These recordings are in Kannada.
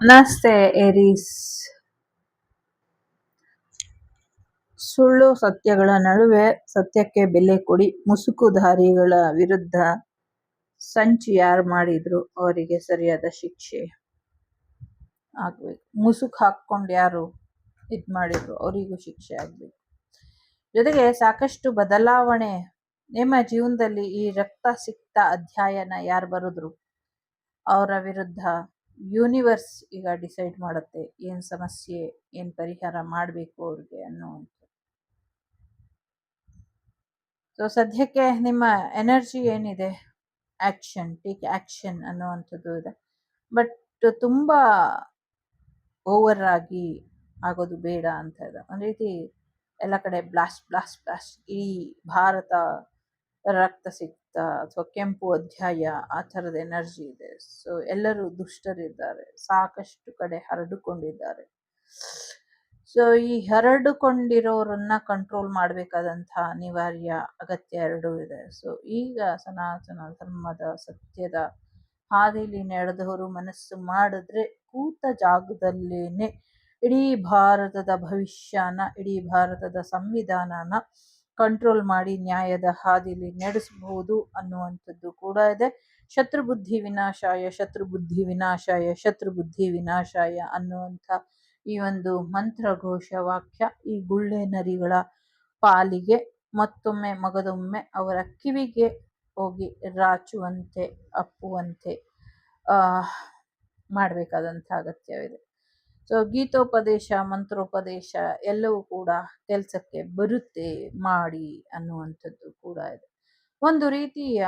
ನಮಸ್ತೆ ಏರೀಸ್. ಸುಳ್ಳು ಸತ್ಯಗಳ ನಡುವೆ ಸತ್ಯಕ್ಕೆ ಬೆಲೆ ಕೊಡಿ. ಮುಸುಕುಧಾರಿಗಳ ವಿರುದ್ಧ ಸಂಚು ಯಾರು ಮಾಡಿದ್ರು ಅವರಿಗೆ ಸರಿಯಾದ ಶಿಕ್ಷೆ ಆಗ್ಬೇಕು. ಮುಸುಕು ಹಾಕೊಂಡು ಯಾರು ಮಾಡಿದ್ರು ಅವರಿಗೂ ಶಿಕ್ಷೆ ಆಗ್ಬೇಕು. ಜೊತೆಗೆ ಸಾಕಷ್ಟು ಬದಲಾವಣೆ ನಿಮ್ಮ ಜೀವನದಲ್ಲಿ ಈ ರಕ್ತ ಸಿಕ್ತ ಅಧ್ಯಾಯನ ಯಾರು ಬರೆದ್ರು ಅವರ ವಿರುದ್ಧ ಯೂನಿವರ್ಸ್ ಈಗ ಡಿಸೈಡ್ ಮಾಡುತ್ತೆ ಏನ್ ಸಮಸ್ಯೆ, ಏನ್ ಪರಿಹಾರ ಮಾಡಬೇಕು ಅವ್ರಿಗೆ ಅನ್ನುವಂಥ. ಸೊ ಸದ್ಯಕ್ಕೆ ನಿಮ್ಮ ಎನರ್ಜಿ ಏನಿದೆ, ಆಕ್ಷನ್, ಟೇಕ್ ಆಕ್ಷನ್ ಅನ್ನುವಂಥದ್ದು ಇದೆ. ಬಟ್ ತುಂಬಾ ಓವರ್ ಆಗಿ ಆಗೋದು ಬೇಡ ಅಂತ ಇದೆ. ಒಂದ್ ರೀತಿ ಎಲ್ಲ ಕಡೆ ಬ್ಲಾಸ್ಟ್ ಬ್ಲಾಸ್ಟ್ ಬ್ಲಾಸ್ಟ್ ಈ ಭಾರತ ರಕ್ತ ಸಿಕ್ತ ಅಥವಾ ಕೆಂಪು ಅಧ್ಯಾಯ ಆ ಥರದ ಎನರ್ಜಿ ಇದೆ. ಸೊ ಎಲ್ಲರೂ ದುಷ್ಟರಿದ್ದಾರೆ, ಸಾಕಷ್ಟು ಕಡೆ ಹರಡಿಕೊಂಡಿದ್ದಾರೆ. ಸೊ ಈ ಹರಡಿಕೊಂಡಿರೋರನ್ನ ಕಂಟ್ರೋಲ್ ಮಾಡಬೇಕಾದಂತಹ ಅನಿವಾರ್ಯ ಅಗತ್ಯ ಎರಡೂ ಇದೆ. ಸೊ ಈಗ ಸನಾತನ ಧರ್ಮದ ಸತ್ಯದ ಹಾದಿಲಿ ನಡೆದವರು ಮನಸ್ಸು ಮಾಡಿದ್ರೆ ಕೂತ ಜಾಗದಲ್ಲೇನೆ ಇಡೀ ಭಾರತದ ಭವಿಷ್ಯನ, ಇಡೀ ಭಾರತದ ಸಂವಿಧಾನನ ಕಂಟ್ರೋಲ್ ಮಾಡಿ ನ್ಯಾಯದ ಹಾದಿಲಿ ನಡೆಸಬಹುದು ಅನ್ನುವಂಥದ್ದು ಕೂಡ ಇದೆ. ಶತ್ರುಬುದ್ಧಿ ವಿನಾಶಾಯ, ಶತ್ರುಬುದ್ಧಿ ವಿನಾಶಾಯ, ಶತ್ರುಬುದ್ಧಿ ವಿನಾಶಾಯ ಅನ್ನುವಂಥ ಈ ಒಂದು ಮಂತ್ರ ಘೋಷ ವಾಕ್ಯ ಈ ಗುಳ್ಳೆ ನರಿಗಳ ಪಾಲಿಗೆ ಮತ್ತೊಮ್ಮೆ ಮಗದೊಮ್ಮೆ ಅವರ ಕಿವಿಗೆ ಹೋಗಿ ರಾಚುವಂತೆ ಅಪ್ಪುವಂತೆ ಮಾಡಬೇಕಾದಂಥ ಅಗತ್ಯವಿದೆ. ಸೊ ಗೀತೋಪದೇಶ, ಮಂತ್ರೋಪದೇಶ ಎಲ್ಲವೂ ಕೂಡ ಕೆಲಸಕ್ಕೆ ಬರುತ್ತೆ ಮಾಡಿ ಅನ್ನುವಂಥದ್ದು ಕೂಡ ಇದೆ. ಒಂದು ರೀತಿಯ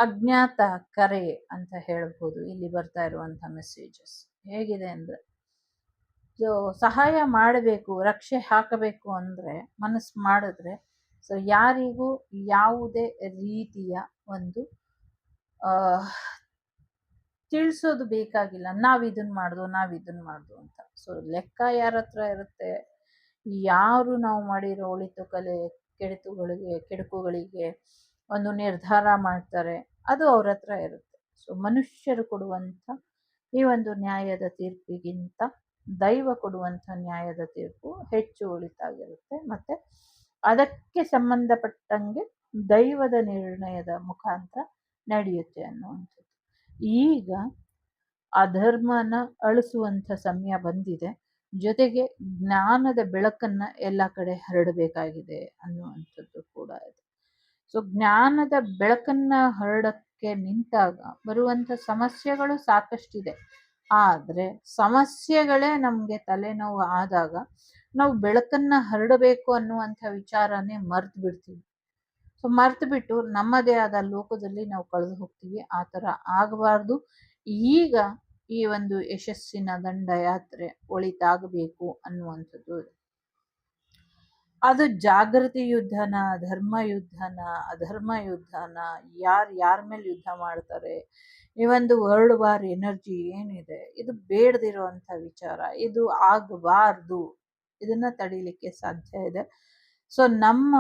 ಅಜ್ಞಾತ ಕರೆ ಅಂತ ಹೇಳ್ಬೋದು ಇಲ್ಲಿ ಬರ್ತಾ ಇರುವಂಥ ಮೆಸೇಜಸ್. ಹೇಗಿದೆ ಅಂದರೆ, ಸೊ ಸಹಾಯ ಮಾಡಬೇಕು, ರಕ್ಷೆ ಹಾಕಬೇಕು ಅಂದರೆ ಮನಸ್ಸು ಮಾಡಿದ್ರೆ ಸೊ ಯಾರಿಗೂ ಯಾವುದೇ ರೀತಿಯ ಒಂದು ತಿಳಿಸೋದು ಬೇಕಾಗಿಲ್ಲ, ನಾವ್ ಇದನ್ನ ಮಾಡ್ದು ಅಂತ. ಸೊ ಲೆಕ್ಕ ಯಾರ ಹತ್ರ ಇರುತ್ತೆ, ಯಾರು ನಾವು ಮಾಡಿರೋ ಒಳಿತು ಕಲೆ ಕೆಡುಕುಗಳಿಗೆ ಒಂದು ನಿರ್ಧಾರ ಮಾಡ್ತಾರೆ ಅದು ಅವ್ರ ಹತ್ರ ಇರುತ್ತೆ. ಸೊ ಮನುಷ್ಯರು ಕೊಡುವಂಥ ಈ ಒಂದು ನ್ಯಾಯದ ತೀರ್ಪಿಗಿಂತ ದೈವ ಕೊಡುವಂಥ ನ್ಯಾಯದ ತೀರ್ಪು ಹೆಚ್ಚು ಒಳಿತಾಗಿರುತ್ತೆ. ಮತ್ತೆ ಅದಕ್ಕೆ ಸಂಬಂಧಪಟ್ಟಂಗೆ ದೈವದ ನಿರ್ಣಯದ ಮುಖಾಂತರ ನಡೆಯುತ್ತೆ ಅನ್ನುವಂಥದ್ದು. ಈಗ ಅಧರ್ಮನ ಅಳಿಸುವಂಥ ಸಮಯ ಬಂದಿದೆ. ಜೊತೆಗೆ ಜ್ಞಾನದ ಬೆಳಕನ್ನ ಎಲ್ಲ ಕಡೆ ಹರಡಬೇಕಾಗಿದೆ ಅನ್ನುವಂಥದ್ದು ಕೂಡ ಇದೆ. ಸೊ ಜ್ಞಾನದ ಬೆಳಕನ್ನ ಹರಡಕ್ಕೆ ನಿಂತಾಗ ಬರುವಂಥ ಸಮಸ್ಯೆಗಳು ಸಾಕಷ್ಟಿದೆ. ಆದರೆ ಸಮಸ್ಯೆಗಳೇ ನಮಗೆ ತಲೆನೋವು ಆದಾಗ ನಾವು ಬೆಳಕನ್ನ ಹರಡಬೇಕು ಅನ್ನುವಂಥ ವಿಚಾರನೇ ಮರ್ತು ಬಿಡ್ತೀವಿ. ಸೊ ಮರ್ತು ಬಿಟ್ಟು ನಮ್ಮದೇ ಆದ ಲೋಕದಲ್ಲಿ ನಾವು ಕಳೆದು ಹೋಗ್ತೀವಿ. ಆ ಥರ ಆಗಬಾರ್ದು. ಈಗ ಈ ಒಂದು ಯಶಸ್ಸಿನ ದಂಡಯಾತ್ರೆ ಒಳಿತಾಗಬೇಕು ಅನ್ನುವಂಥದ್ದು. ಅದು ಜಾಗೃತಿ ಯುದ್ಧನ, ಧರ್ಮ ಯುದ್ಧನ, ಅಧರ್ಮ ಯುದ್ಧನ, ಯಾರ ಮೇಲೆ ಯುದ್ಧ ಮಾಡ್ತಾರೆ, ಈ ಒಂದು ವರ್ಲ್ಡ್ ವಾರ್ ಎನರ್ಜಿ ಏನಿದೆ ಇದು ಬೇಡದಿರುವಂಥ ವಿಚಾರ. ಇದು ಆಗಬಾರ್ದು. ಇದನ್ನ ತಡೀಲಿಕ್ಕೆ ಸಾಧ್ಯ ಇದೆ. ಸೊ ನಮ್ಮ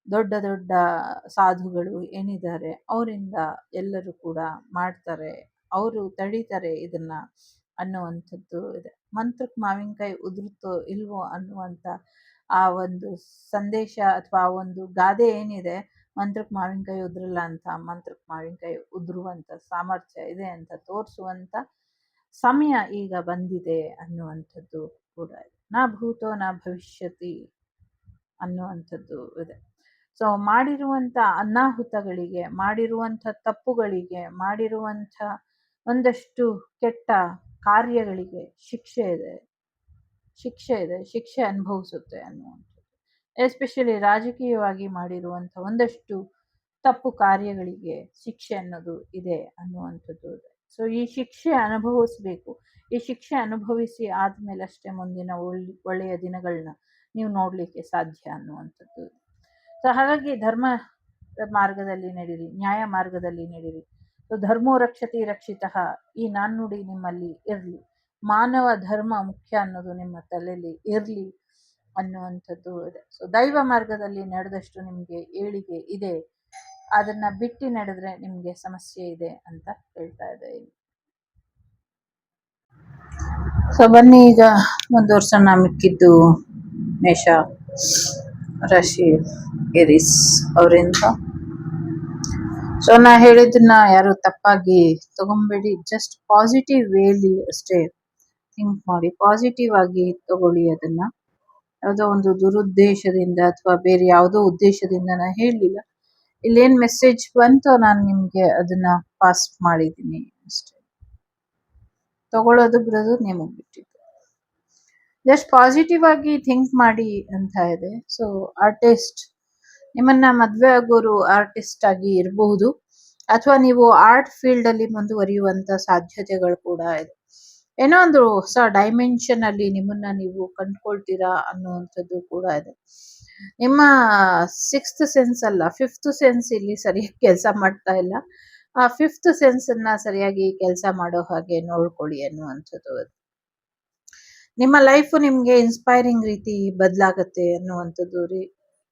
ದೊಡ್ಡ ದೊಡ್ಡ ಸಾಧುಗಳು ಏನಿದ್ದಾರೆ ಅವರಿಂದ ಎಲ್ಲರೂ ಕೂಡ ಮಾಡ್ತಾರೆ, ಅವರು ತಡೀತಾರೆ ಇದನ್ನ ಅನ್ನುವಂಥದ್ದು ಇದೆ. ಮಂತ್ರಕ್ಕೆ ಮಾವಿನಕಾಯಿ ಉದುರುತ್ತೋ ಇಲ್ವೋ ಅನ್ನುವಂಥ ಆ ಒಂದು ಸಂದೇಶ ಅಥವಾ ಆ ಒಂದು ಗಾದೆ ಏನಿದೆ, ಮಂತ್ರಕ್ಕೆ ಮಾವಿನಕಾಯಿ ಉದುರಲ್ಲ ಅಂತ, ಮಂತ್ರಕ್ಕೆ ಮಾವಿನಕಾಯಿ ಉದುರುವಂಥ ಸಾಮರ್ಥ್ಯ ಇದೆ ಅಂತ ತೋರಿಸುವಂಥ ಸಮಯ ಈಗ ಬಂದಿದೆ ಅನ್ನುವಂಥದ್ದು ಕೂಡ ಇದೆ. ನಾ ಭೂತೋ ನಾ ಭವಿಷ್ಯತಿ ಅನ್ನುವಂಥದ್ದು ಇದೆ. ಸೊ ಮಾಡಿರುವಂಥ ಅನಾಹುತಗಳಿಗೆ, ಮಾಡಿರುವಂಥ ತಪ್ಪುಗಳಿಗೆ, ಮಾಡಿರುವಂಥ ಒಂದಷ್ಟು ಕೆಟ್ಟ ಕಾರ್ಯಗಳಿಗೆ ಶಿಕ್ಷೆ ಇದೆ, ಶಿಕ್ಷೆ ಅನುಭವಿಸುತ್ತೆ ಅನ್ನುವಂಥದ್ದು. ಎಸ್ಪೆಷಲಿ ರಾಜಕೀಯವಾಗಿ ಮಾಡಿರುವಂಥ ಒಂದಷ್ಟು ತಪ್ಪು ಕಾರ್ಯಗಳಿಗೆ ಶಿಕ್ಷೆ ಅನ್ನೋದು ಇದೆ ಅನ್ನುವಂಥದ್ದು ಇದೆ. ಸೊ ಈ ಶಿಕ್ಷೆ ಅನುಭವಿಸ್ಬೇಕು. ಈ ಶಿಕ್ಷೆ ಅನುಭವಿಸಿ ಆದ್ಮೇಲೆ ಅಷ್ಟೇ ಮುಂದಿನ ಒಳ್ಳೆಯ ದಿನಗಳನ್ನ ನೀವು ನೋಡ್ಲಿಕ್ಕೆ ಸಾಧ್ಯ ಅನ್ನುವಂಥದ್ದು ಇದೆ. ಸೊ ಹಾಗಾಗಿ ಧರ್ಮ ಮಾರ್ಗದಲ್ಲಿ ನಡೀರಿ, ನ್ಯಾಯ ಮಾರ್ಗದಲ್ಲಿ ನಡೀರಿ. ಸೊ ಧರ್ಮೋ ರಕ್ಷತಿ ರಕ್ಷಿತಃ ಈ ನಾಣ್ಣುಡಿ ನಿಮ್ಮಲ್ಲಿ ಇರಲಿ. ಮಾನವ ಧರ್ಮ ಮುಖ್ಯ ಅನ್ನೋದು ನಿಮ್ಮ ತಲೆಯಲ್ಲಿ ಇರಲಿ ಅನ್ನುವಂಥದ್ದು ಇದೆ. ಸೊ ದೈವ ಮಾರ್ಗದಲ್ಲಿ ನಡೆದಷ್ಟು ನಿಮಗೆ ಏಳಿಗೆ ಇದೆ ಅದನ್ನ ಬಿಟ್ಟು ನಡೆದ್ರೆ ನಿಮ್ಗೆ ಸಮಸ್ಯೆ ಇದೆ ಅಂತ ಹೇಳ್ತಾ ಇದೆ ಇಲ್ಲಿ. ಸೊ ಬನ್ನಿ ಈಗ ಮುಂದುವರ್ಸೋಣ. ಮಿಕ್ಕಿದ್ದು ಮೇಷ ರಾಶಿ ಏರಿಸ್ ಅವರಿಂದ. ಸೊ ನಾ ಹೇಳಿದ್ದನ್ನ ಯಾರು ತಪ್ಪಾಗಿ ತಗೊಂಬೇಡಿ. ಜಸ್ಟ್ ಪಾಸಿಟಿವ್ ವೇಲಿ ಅಷ್ಟೇ ಥಿಂಕ್ ಮಾಡಿ, ಪಾಸಿಟಿವ್ ಆಗಿ ತಗೊಳ್ಳಿ ಅದನ್ನ. ಯಾವುದೋ ಒಂದು ದುರುದ್ದೇಶದಿಂದ ಅಥವಾ ಬೇರೆ ಯಾವುದೋ ಉದ್ದೇಶದಿಂದ ನಾ ಹೇಳಲಿಲ್ಲ. ಇಲ್ಲೇನ್ ಮೆಸೇಜ್ ಬಂತೋ ನಾನು ನಿಮ್ಗೆ ಅದನ್ನ ಪಾಸ್ ಮಾಡಿದ್ದೀನಿ ಅಷ್ಟೇ. ತಗೊಳ್ಳೋದು ಬಿಡೋದು ನಿಮಗೆ ಬಿಟ್ಟಿದ್ದು. ಜಸ್ಟ್ ಪಾಸಿಟಿವ್ ಆಗಿ ಥಿಂಕ್ ಮಾಡಿ ಅಂತ ಇದೆ. ಸೊ ಆರ್ಟಿಸ್ಟ್, ನಿಮ್ಮನ್ನ ಮದ್ವೆ ಆಗೋರು ಆರ್ಟಿಸ್ಟ್ ಆಗಿ ಇರಬಹುದು, ಅಥವಾ ನೀವು ಆರ್ಟ್ ಫೀಲ್ಡ್ ಅಲ್ಲಿ ಮುಂದುವರಿಯುವಂತ ಸಾಧ್ಯತೆಗಳು ಕೂಡ ಇದೆ. ಏನೋ ಒಂದು ಹೊಸ ಡೈಮೆನ್ಷನ್ ಅಲ್ಲಿ ನಿಮ್ಮನ್ನ ನೀವು ಕಂಡ್ಕೊಳ್ತೀರಾ ಅನ್ನುವಂಥದ್ದು ಕೂಡ ಇದೆ. ನಿಮ್ಮ 6th ಸೆನ್ಸ್ ಅಲ್ಲ, 5th ಸೆನ್ಸ್ ಇಲ್ಲಿ ಸರಿಯಾಗಿ ಕೆಲಸ ಮಾಡ್ತಾ ಇಲ್ಲ. ಆ 5th ಸೆನ್ಸ್ ಅನ್ನ ಸರಿಯಾಗಿ ಕೆಲಸ ಮಾಡೋ ಹಾಗೆ ನೋಡ್ಕೊಳ್ಳಿ ಅನ್ನುವಂಥದ್ದು. ನಿಮ್ಮ ಲೈಫ್ ನಿಮ್ಗೆ ಇನ್ಸ್ಪೈರಿಂಗ್ ರೀತಿ ಬದಲಾಗತ್ತೆ ಅನ್ನುವಂಥದ್ದು ರೀ.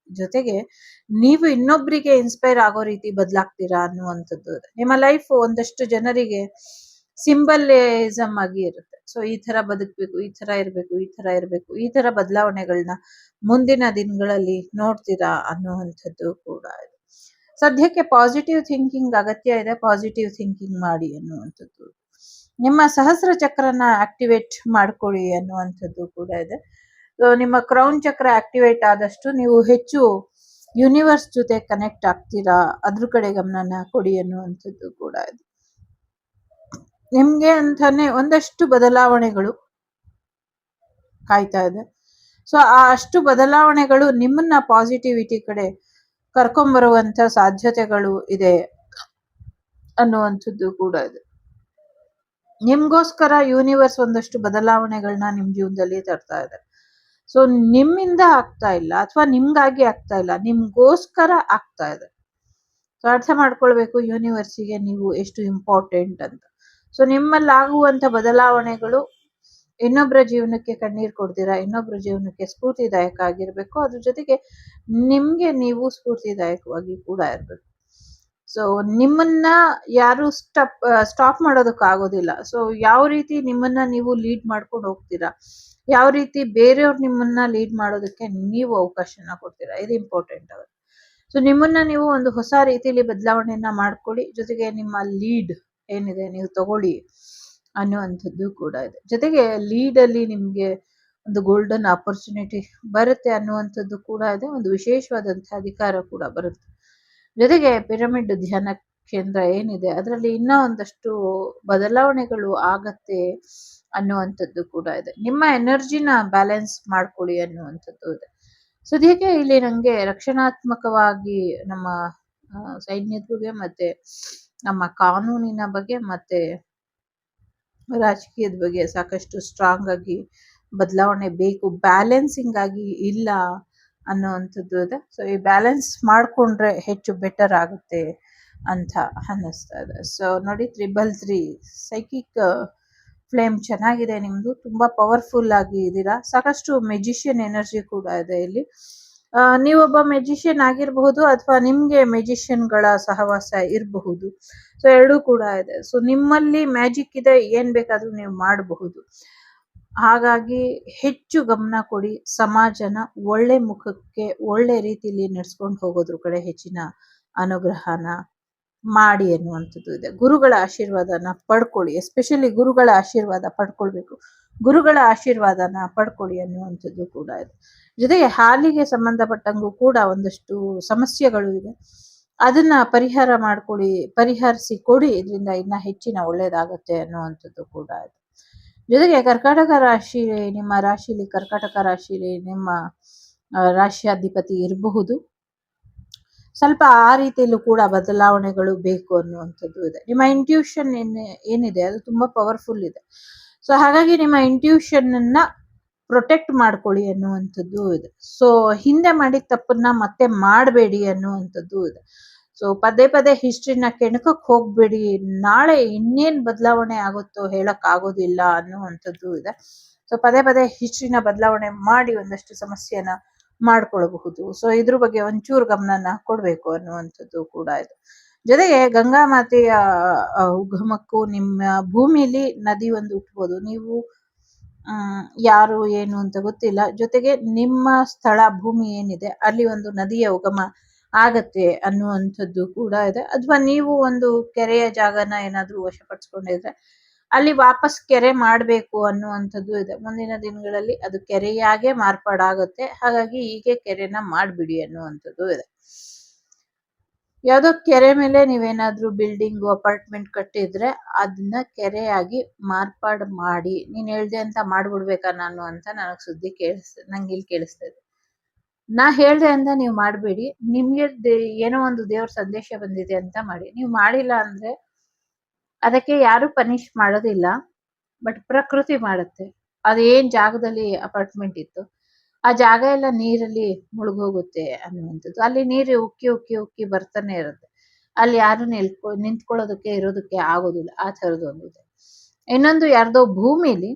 ಜೊತೆಗೆ ನೀವು ಇನ್ನೊಬ್ಬರಿಗೆ ಇನ್ಸ್ಪೈರ್ ಆಗೋ ರೀತಿ ಬದಲಾಗ್ತೀರಾ ಅನ್ನುವಂಥದ್ದು. ನಿಮ್ಮ ಲೈಫ್ ಒಂದಷ್ಟು ಜನರಿಗೆ ಸಿಂಬಲಿಸಮ್ ಆಗಿ ಇರುತ್ತೆ. ಸೊ ಈ ತರ ಬದುಕಬೇಕು, ಈ ತರ ಇರಬೇಕು, ಈ ತರ ಇರಬೇಕು, ಈ ತರ ಬದಲಾವಣೆಗಳನ್ನ ಮುಂದಿನ ದಿನಗಳಲ್ಲಿ ನೋಡ್ತೀರಾ ಅನ್ನುವಂಥದ್ದು ಕೂಡ ಇದೆ. ಸದ್ಯಕ್ಕೆ ಪಾಸಿಟಿವ್ ಥಿಂಕಿಂಗ್ ಅಗತ್ಯ ಇದೆ, ಪಾಸಿಟಿವ್ ಥಿಂಕಿಂಗ್ ಮಾಡಿ ಅನ್ನುವಂಥದ್ದು. ನಿಮ್ಮ ಸಹಸ್ರ ಚಕ್ರನ ಆಕ್ಟಿವೇಟ್ ಮಾಡ್ಕೊಳ್ಳಿ ಅನ್ನುವಂಥದ್ದು ಕೂಡ ಇದೆ. ನಿಮ್ಮ ಕ್ರೌನ್ ಚಕ್ರ ಆಕ್ಟಿವೇಟ್ ಆದಷ್ಟು ನೀವು ಹೆಚ್ಚು ಯೂನಿವರ್ಸ್ ಜೊತೆ ಕನೆಕ್ಟ್ ಆಗ್ತೀರಾ, ಅದ್ರ ಕಡೆ ಗಮನನ ಕೊಡಿ ಅನ್ನುವಂಥದ್ದು ಕೂಡ ಇದೆ. ನಿಮ್ಗೆ ಅಂತಾನೆ ಒಂದಷ್ಟು ಬದಲಾವಣೆಗಳು ಕಾಯ್ತಾ ಇದೆ. ಸೊ ಆ ಅಷ್ಟು ಬದಲಾವಣೆಗಳು ನಿಮ್ಮನ್ನ ಪಾಸಿಟಿವಿಟಿ ಕಡೆ ಕರ್ಕೊಂಬರುವಂತ ಸಾಧ್ಯತೆಗಳು ಇದೆ ಅನ್ನುವಂಥದ್ದು ಕೂಡ ಇದೆ. ನಿಮ್ಗೋಸ್ಕರ ಯೂನಿವರ್ಸ್ ಒಂದಷ್ಟು ಬದಲಾವಣೆಗಳನ್ನ ನಿಮ್ ಜೀವನದಲ್ಲಿ ತರ್ತಾ ಇದೆ. ಸೊ ನಿಮ್ಮಿಂದ ಆಗ್ತಾ ಇಲ್ಲ ಅಥವಾ ನಿಮ್ಗಾಗಿ ಆಗ್ತಾ ಇಲ್ಲ, ನಿಮ್ಗೋಸ್ಕರ ಆಗ್ತಾ ಇದೆ. ಸೊ ಅರ್ಥ ಮಾಡ್ಕೊಳ್ಬೇಕು ಯೂನಿವರ್ಸಿಗೆ ನೀವು ಎಷ್ಟು ಇಂಪಾರ್ಟೆಂಟ್ ಅಂತ. ಸೊ ನಿಮ್ಮಲ್ಲಿ ಆಗುವಂತ ಬದಲಾವಣೆಗಳು ಇನ್ನೊಬ್ಬರ ಜೀವನಕ್ಕೆ ಕಣ್ಣೀರು ಕೊಡ್ತೀರಾ, ಇನ್ನೊಬ್ಬರ ಜೀವನಕ್ಕೆ ಸ್ಫೂರ್ತಿದಾಯಕ ಆಗಿರ್ಬೇಕು. ಅದ್ರ ಜೊತೆಗೆ ನಿಮ್ಗೆ ನೀವು ಸ್ಫೂರ್ತಿದಾಯಕವಾಗಿ ಕೂಡ ಇರ್ಬೇಕು. ಸೊ ನಿಮ್ಮನ್ನ ಯಾರು ಸ್ಟಾಪ್ ಮಾಡೋದಕ್ಕಾಗೋದಿಲ್ಲ. ಸೊ ಯಾವ ರೀತಿ ನಿಮ್ಮನ್ನ ನೀವು ಲೀಡ್ ಮಾಡ್ಕೊಂಡು ಹೋಗ್ತೀರಾ, ಯಾವ ರೀತಿ ಬೇರೆಯವ್ರು ನಿಮ್ಮನ್ನ ಲೀಡ್ ಮಾಡೋದಕ್ಕೆ ನೀವು ಅವಕಾಶನ ಕೊಡ್ತೀರಾ, ಇದು ಇಂಪಾರ್ಟೆಂಟ್ ಆಗುತ್ತೆ. ಸೊ ನಿಮ್ಮನ್ನ ನೀವು ಒಂದು ಹೊಸ ರೀತಿಯಲ್ಲಿ ಬದಲಾವಣೆಯನ್ನ ಮಾಡ್ಕೊಳ್ಳಿ. ಜೊತೆಗೆ ನಿಮ್ಮ ಲೀಡ್ ಏನಿದೆ ನೀವು ತಗೊಳ್ಳಿ ಅನ್ನುವಂಥದ್ದು ಕೂಡ ಇದೆ. ಜೊತೆಗೆ ಲೀಡ್ ಅಲ್ಲಿ ನಿಮ್ಗೆ ಒಂದು ಗೋಲ್ಡನ್ ಆಪರ್ಚುನಿಟಿ ಬರುತ್ತೆ ಅನ್ನುವಂಥದ್ದು ಕೂಡ ಇದೆ. ಒಂದು ವಿಶೇಷವಾದಂತಹ ಅಧಿಕಾರ ಕೂಡ ಬರುತ್ತೆ. ಜೊತೆಗೆ ಪಿರಮಿಡ್ ಧ್ಯಾನ ಕೇಂದ್ರ ಏನಿದೆ ಅದರಲ್ಲಿ ಇನ್ನೂ ಒಂದಷ್ಟು ಬದಲಾವಣೆಗಳು ಆಗತ್ತೆ ಅನ್ನುವಂಥದ್ದು ಕೂಡ ಇದೆ. ನಿಮ್ಮ ಎನರ್ಜಿನ ಬ್ಯಾಲೆನ್ಸ್ ಮಾಡ್ಕೊಳ್ಳಿ ಅನ್ನುವಂಥದ್ದು ಇದೆ. ಸದ್ಯಕ್ಕೆ ಇಲ್ಲಿ ನಂಗೆ ರಕ್ಷಣಾತ್ಮಕವಾಗಿ ನಮ್ಮ ಸೈನ್ಯದ ಬಗ್ಗೆ, ಮತ್ತೆ ನಮ್ಮ ಕಾನೂನಿನ ಬಗ್ಗೆ, ಮತ್ತೆ ರಾಜಕೀಯದ ಬಗ್ಗೆ ಸಾಕಷ್ಟು ಸ್ಟ್ರಾಂಗ್ ಆಗಿ ಬದಲಾವಣೆ ಬೇಕು, ಬ್ಯಾಲೆನ್ಸಿಂಗ್ ಆಗಿ ಇಲ್ಲ ಅನ್ನುವಂಥದ್ದು ಇದೆ. ಸೊ ಈ ಬ್ಯಾಲೆನ್ಸ್ ಮಾಡ್ಕೊಂಡ್ರೆ ಹೆಚ್ಚು ಬೆಟರ್ ಆಗುತ್ತೆ ಅಂತ ಅನ್ನಿಸ್ತಾ ಇದೆ. ಸೊ ನೋಡಿ 333 ಸೈಕಿಕ್ ಫ್ಲೇಮ್ ಚೆನ್ನಾಗಿದೆ ನಿಮ್ದು, ತುಂಬಾ ಪವರ್ಫುಲ್ ಆಗಿ ಇದ್ದೀರಾ. ಸಾಕಷ್ಟು ಮೆಜಿಷಿಯನ್ ಎನರ್ಜಿ ಕೂಡ ಇದೆ ಇಲ್ಲಿ. ನೀವೊಬ್ಬ ಮೆಜಿಷಿಯನ್ ಆಗಿರಬಹುದು ಅಥವಾ ನಿಮ್ಗೆ ಮೆಜಿಷಿಯನ್ಗಳ ಸಹವಾಸ ಇರಬಹುದು. ಸೊ ಎರಡೂ ಕೂಡ ಇದೆ. ಸೊ ನಿಮ್ಮಲ್ಲಿ ಮ್ಯಾಜಿಕ್ ಇದೆ, ಏನ್ ಬೇಕಾದ್ರೂ ನೀವು ಮಾಡಬಹುದು. ಹಾಗಾಗಿ ಹೆಚ್ಚು ಗಮನ ಕೊಡಿ, ಸಮಾಜನ ಒಳ್ಳೆ ಮುಖಕ್ಕೆ ಒಳ್ಳೆ ರೀತಿಯಲ್ಲಿ ನಡೆಸ್ಕೊಂಡು ಹೋಗೋದ್ರ ಕಡೆ ಹೆಚ್ಚಿನ ಅನುಗ್ರಹನ ಮಾಡಿ ಅನ್ನುವಂಥದ್ದು ಇದೆ. ಗುರುಗಳ ಆಶೀರ್ವಾದನ ಪಡ್ಕೊಳ್ಳಿ, ಎಸ್ಪೆಷಲಿ ಗುರುಗಳ ಆಶೀರ್ವಾದ ಪಡ್ಕೊಳ್ಬೇಕು, ಗುರುಗಳ ಆಶೀರ್ವಾದನ ಪಡ್ಕೊಳ್ಳಿ ಅನ್ನುವಂಥದ್ದು ಕೂಡ ಇದೆ. ಜೊತೆಗೆ ಹಾಲಿಗೆ ಸಂಬಂಧಪಟ್ಟಂಗೂ ಕೂಡ ಒಂದಷ್ಟು ಸಮಸ್ಯೆಗಳು ಇದೆ, ಅದನ್ನ ಪರಿಹಾರ ಮಾಡ್ಕೊಳ್ಳಿ, ಪರಿಹರಿಸಿ ಕೊಡಿ, ಇದರಿಂದ ಇನ್ನ ಹೆಚ್ಚಿನ ಒಳ್ಳೇದಾಗತ್ತೆ ಅನ್ನುವಂಥದ್ದು ಕೂಡ ಇದೆ. ಜೊತೆಗೆ ಕರ್ಕಾಟಕ ರಾಶಿ, ನಿಮ್ಮ ರಾಶಿಲಿ ಕರ್ಕಾಟಕ ರಾಶಿಲಿ ನಿಮ್ಮ ರಾಶಿಯಾಧಿಪತಿ ಇರಬಹುದು. ಸ್ವಲ್ಪ ಆ ರೀತಿಯಲ್ಲೂ ಕೂಡ ಬದಲಾವಣೆಗಳು ಬೇಕು ಅನ್ನುವಂಥದ್ದು ಇದೆ. ನಿಮ್ಮ ಇಂಟ್ಯೂಷನ್ ಏನಿದೆ ಅದು ತುಂಬಾ ಪವರ್ಫುಲ್ ಇದೆ. ಸೊ ಹಾಗಾಗಿ ನಿಮ್ಮ ಇಂಟ್ಯೂಷನ್ ಅನ್ನ ಪ್ರೊಟೆಕ್ಟ್ ಮಾಡ್ಕೊಳ್ಳಿ ಅನ್ನುವಂಥದ್ದು ಇದೆ. ಸೊ ಹಿಂದೆ ಮಾಡಿದ ತಪ್ಪನ್ನ ಮತ್ತೆ ಮಾಡಬೇಡಿ ಅನ್ನುವಂಥದ್ದು ಇದೆ. ಸೊ ಪದೇ ಪದೇ ಹಿಸ್ಟ್ರಿನ ಕೆಣಕಕ್ಕೆ ಹೋಗ್ಬೇಡಿ, ನಾಳೆ ಇನ್ನೇನ್ ಬದಲಾವಣೆ ಆಗುತ್ತೋ ಹೇಳಕ್ ಆಗೋದಿಲ್ಲ ಅನ್ನುವಂಥದ್ದು ಇದೆ. ಸೊ ಪದೇ ಪದೇ ಹಿಸ್ಟ್ರಿನ ಬದಲಾವಣೆ ಮಾಡಿ ಒಂದಷ್ಟು ಸಮಸ್ಯೆನ ಮಾಡ್ಕೊಳ್ಬಹುದು. ಸೊ ಇದ್ರ ಬಗ್ಗೆ ಒಂಚೂರು ಗಮನನ ಕೊಡ್ಬೇಕು ಅನ್ನುವಂಥದ್ದು ಕೂಡ ಇದೆ. ಜೊತೆಗೆ ಗಂಗಾ ಮಾತೆಯ ಉಗಮಕ್ಕೂ ನಿಮ್ಮ ಭೂಮಿಲಿ ನದಿ ಒಂದು ಹುಟ್ಬೋದು. ನೀವು ಯಾರು ಏನು ಅಂತ ಗೊತ್ತಿಲ್ಲ. ಜೊತೆಗೆ ನಿಮ್ಮ ಸ್ಥಳ ಭೂಮಿ ಏನಿದೆ ಅಲ್ಲಿ ಒಂದು ನದಿಯ ಉಗಮ ಆಗತ್ತೆ ಅನ್ನುವಂಥದ್ದು ಕೂಡ ಇದೆ. ಅಥವಾ ನೀವು ಒಂದು ಕೆರೆಯ ಜಾಗನ ಏನಾದ್ರೂ ವಶಪಡಿಸ್ಕೊಂಡಿದ್ರೆ ಅಲ್ಲಿ ವಾಪಸ್ ಕೆರೆ ಮಾಡ್ಬೇಕು ಅನ್ನುವಂಥದ್ದು ಇದೆ. ಮುಂದಿನ ದಿನಗಳಲ್ಲಿ ಅದು ಕೆರೆಯಾಗೆ ಮಾರ್ಪಾಡಾಗುತ್ತೆ. ಹಾಗಾಗಿ ಹೀಗೆ ಕೆರೆನ ಮಾಡ್ಬಿಡಿ ಅನ್ನುವಂಥದ್ದು ಇದೆ. ಯಾವ್ದೋ ಕೆರೆ ಮೇಲೆ ನೀವೇನಾದ್ರೂ ಬಿಲ್ಡಿಂಗು ಅಪಾರ್ಟ್ಮೆಂಟ್ ಕಟ್ಟಿದ್ರೆ ಅದನ್ನ ಕೆರೆಯಾಗಿ ಮಾರ್ಪಾಡು ಮಾಡಿ, ನೀನ್ ಹೇಳ್ದೆ ಅಂತ ಮಾಡ್ಬಿಡ್ಬೇಕಾ ನಾನು ಅಂತ ನನಗ್ ಸುದ್ದಿ ನಂಗೆ ಇಲ್ಲಿ ಕೇಳಿಸ್ತಾ ಇದೆ. ನಾ ಹೇಳ್ದೆ ಅಂತ ನೀವು ಮಾಡ್ಬೇಡಿ. ನಿಮ್ಗೆ ಏನೋ ಒಂದು ದೇವ್ರ ಸಂದೇಶ ಬಂದಿದೆ ಅಂತ ಮಾಡಿ. ನೀವು ಮಾಡಿಲ್ಲ ಅಂದ್ರೆ ಅದಕ್ಕೆ ಯಾರು ಪನಿಷ್ ಮಾಡೋದಿಲ್ಲ. ಬಟ್ ಪ್ರಕೃತಿ ಮಾಡುತ್ತೆ. ಅದೇನ್ ಜಾಗದಲ್ಲಿ ಅಪಾರ್ಟ್ಮೆಂಟ್ ಇತ್ತು ಆ ಜಾಗ ಎಲ್ಲ ನೀರಲ್ಲಿ ಮುಳುಗೋಗುತ್ತೆ ಅನ್ನುವಂಥದ್ದು. ಅಲ್ಲಿ ನೀರು ಉಕ್ಕಿ ಉಕ್ಕಿ ಉಕ್ಕಿ ಬರ್ತಾನೆ ಇರುತ್ತೆ. ಅಲ್ಲಿ ಯಾರು ನಿಂತ್ಕೊಳ್ಳೋದಕ್ಕೆ ಇರೋದಕ್ಕೆ ಆಗೋದಿಲ್ಲ. ಆ ಥರದೊಂದಿದೆ. ಇನ್ನೊಂದು ಯಾರ್ದೋ ಭೂಮಿಲಿ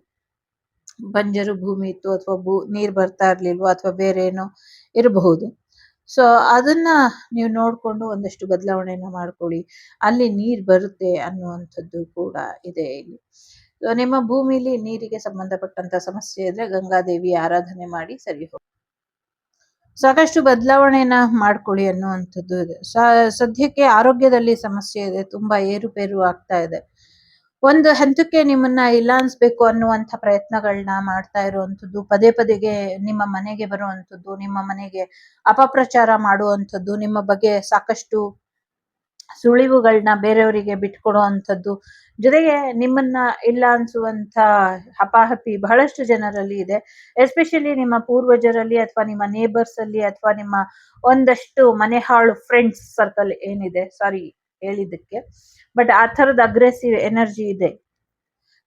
ಬಂಜರು ಭೂಮಿ ಇತ್ತು, ಅಥವಾ ನೀರ್ ಬರ್ತಾ ಇರ್ಲಿಲ್ವೋ, ಅಥವಾ ಬೇರೆ ಏನೋ ಇರಬಹುದು. ಸೊ ಅದನ್ನ ನೀವು ನೋಡ್ಕೊಂಡು ಒಂದಷ್ಟು ಬದಲಾವಣೆನ ಮಾಡ್ಕೊಳ್ಳಿ. ಅಲ್ಲಿ ನೀರ್ ಬರುತ್ತೆ ಅನ್ನುವಂಥದ್ದು ಕೂಡ ಇದೆ ಇಲ್ಲಿ. ನಿಮ್ಮ ಭೂಮಿಲಿ ನೀರಿಗೆ ಸಂಬಂಧಪಟ್ಟಂತ ಸಮಸ್ಯೆ ಇದ್ರೆ ಗಂಗಾದೇವಿ ಆರಾಧನೆ ಮಾಡಿ ಸರಿ ಹೋಗಿ. ಸಾಕಷ್ಟು ಬದಲಾವಣೆನ ಮಾಡ್ಕೊಳ್ಳಿ ಅನ್ನುವಂಥದ್ದು ಇದೆ. ಸದ್ಯಕ್ಕೆ ಆರೋಗ್ಯದಲ್ಲಿ ಸಮಸ್ಯೆ ಇದೆ. ತುಂಬಾ ಏರುಪೇರು ಆಗ್ತಾ ಇದೆ. ಒಂದು ಹಂತಕ್ಕೆ ನಿಮ್ಮನ್ನ ಇಲ್ಲ ಅನ್ಸ್ಬೇಕು ಅನ್ನುವಂಥ ಪ್ರಯತ್ನಗಳನ್ನ ಮಾಡ್ತಾ ಇರುವಂಥದ್ದು, ಪದೇ ಪದೇಗೆ ನಿಮ್ಮ ಮನೆಗೆ ಬರುವಂಥದ್ದು, ನಿಮ್ಮ ಮನೆಗೆ ಅಪಪ್ರಚಾರ ಮಾಡುವಂಥದ್ದು, ನಿಮ್ಮ ಬಗ್ಗೆ ಸಾಕಷ್ಟು ಸುಳಿವುಗಳನ್ನ ಬೇರೆಯವರಿಗೆ ಬಿಟ್ಕೊಡುವಂಥದ್ದು, ಜೊತೆಗೆ ನಿಮ್ಮನ್ನ ಇಲ್ಲ ಅನ್ಸುವಂತ ಹಪಾಹಪಿ ಬಹಳಷ್ಟು ಜನರಲ್ಲಿ ಇದೆ. ಎಸ್ಪೆಷಲಿ ನಿಮ್ಮ ಪೂರ್ವಜರಲ್ಲಿ, ಅಥವಾ ನಿಮ್ಮ ನೇಬರ್ಸ್ ಅಲ್ಲಿ, ಅಥವಾ ನಿಮ್ಮ ಒಂದಷ್ಟು ಮನೆಹಾಳು ಫ್ರೆಂಡ್ಸ್ ಸರ್ಕಲ್ ಏನಿದೆ, ಸಾರಿ ಹೇಳಿದ್ದಕ್ಕೆ, ಬಟ್ ಆ ಥರದ ಅಗ್ರೆಸಿವ್ ಎನರ್ಜಿ ಇದೆ.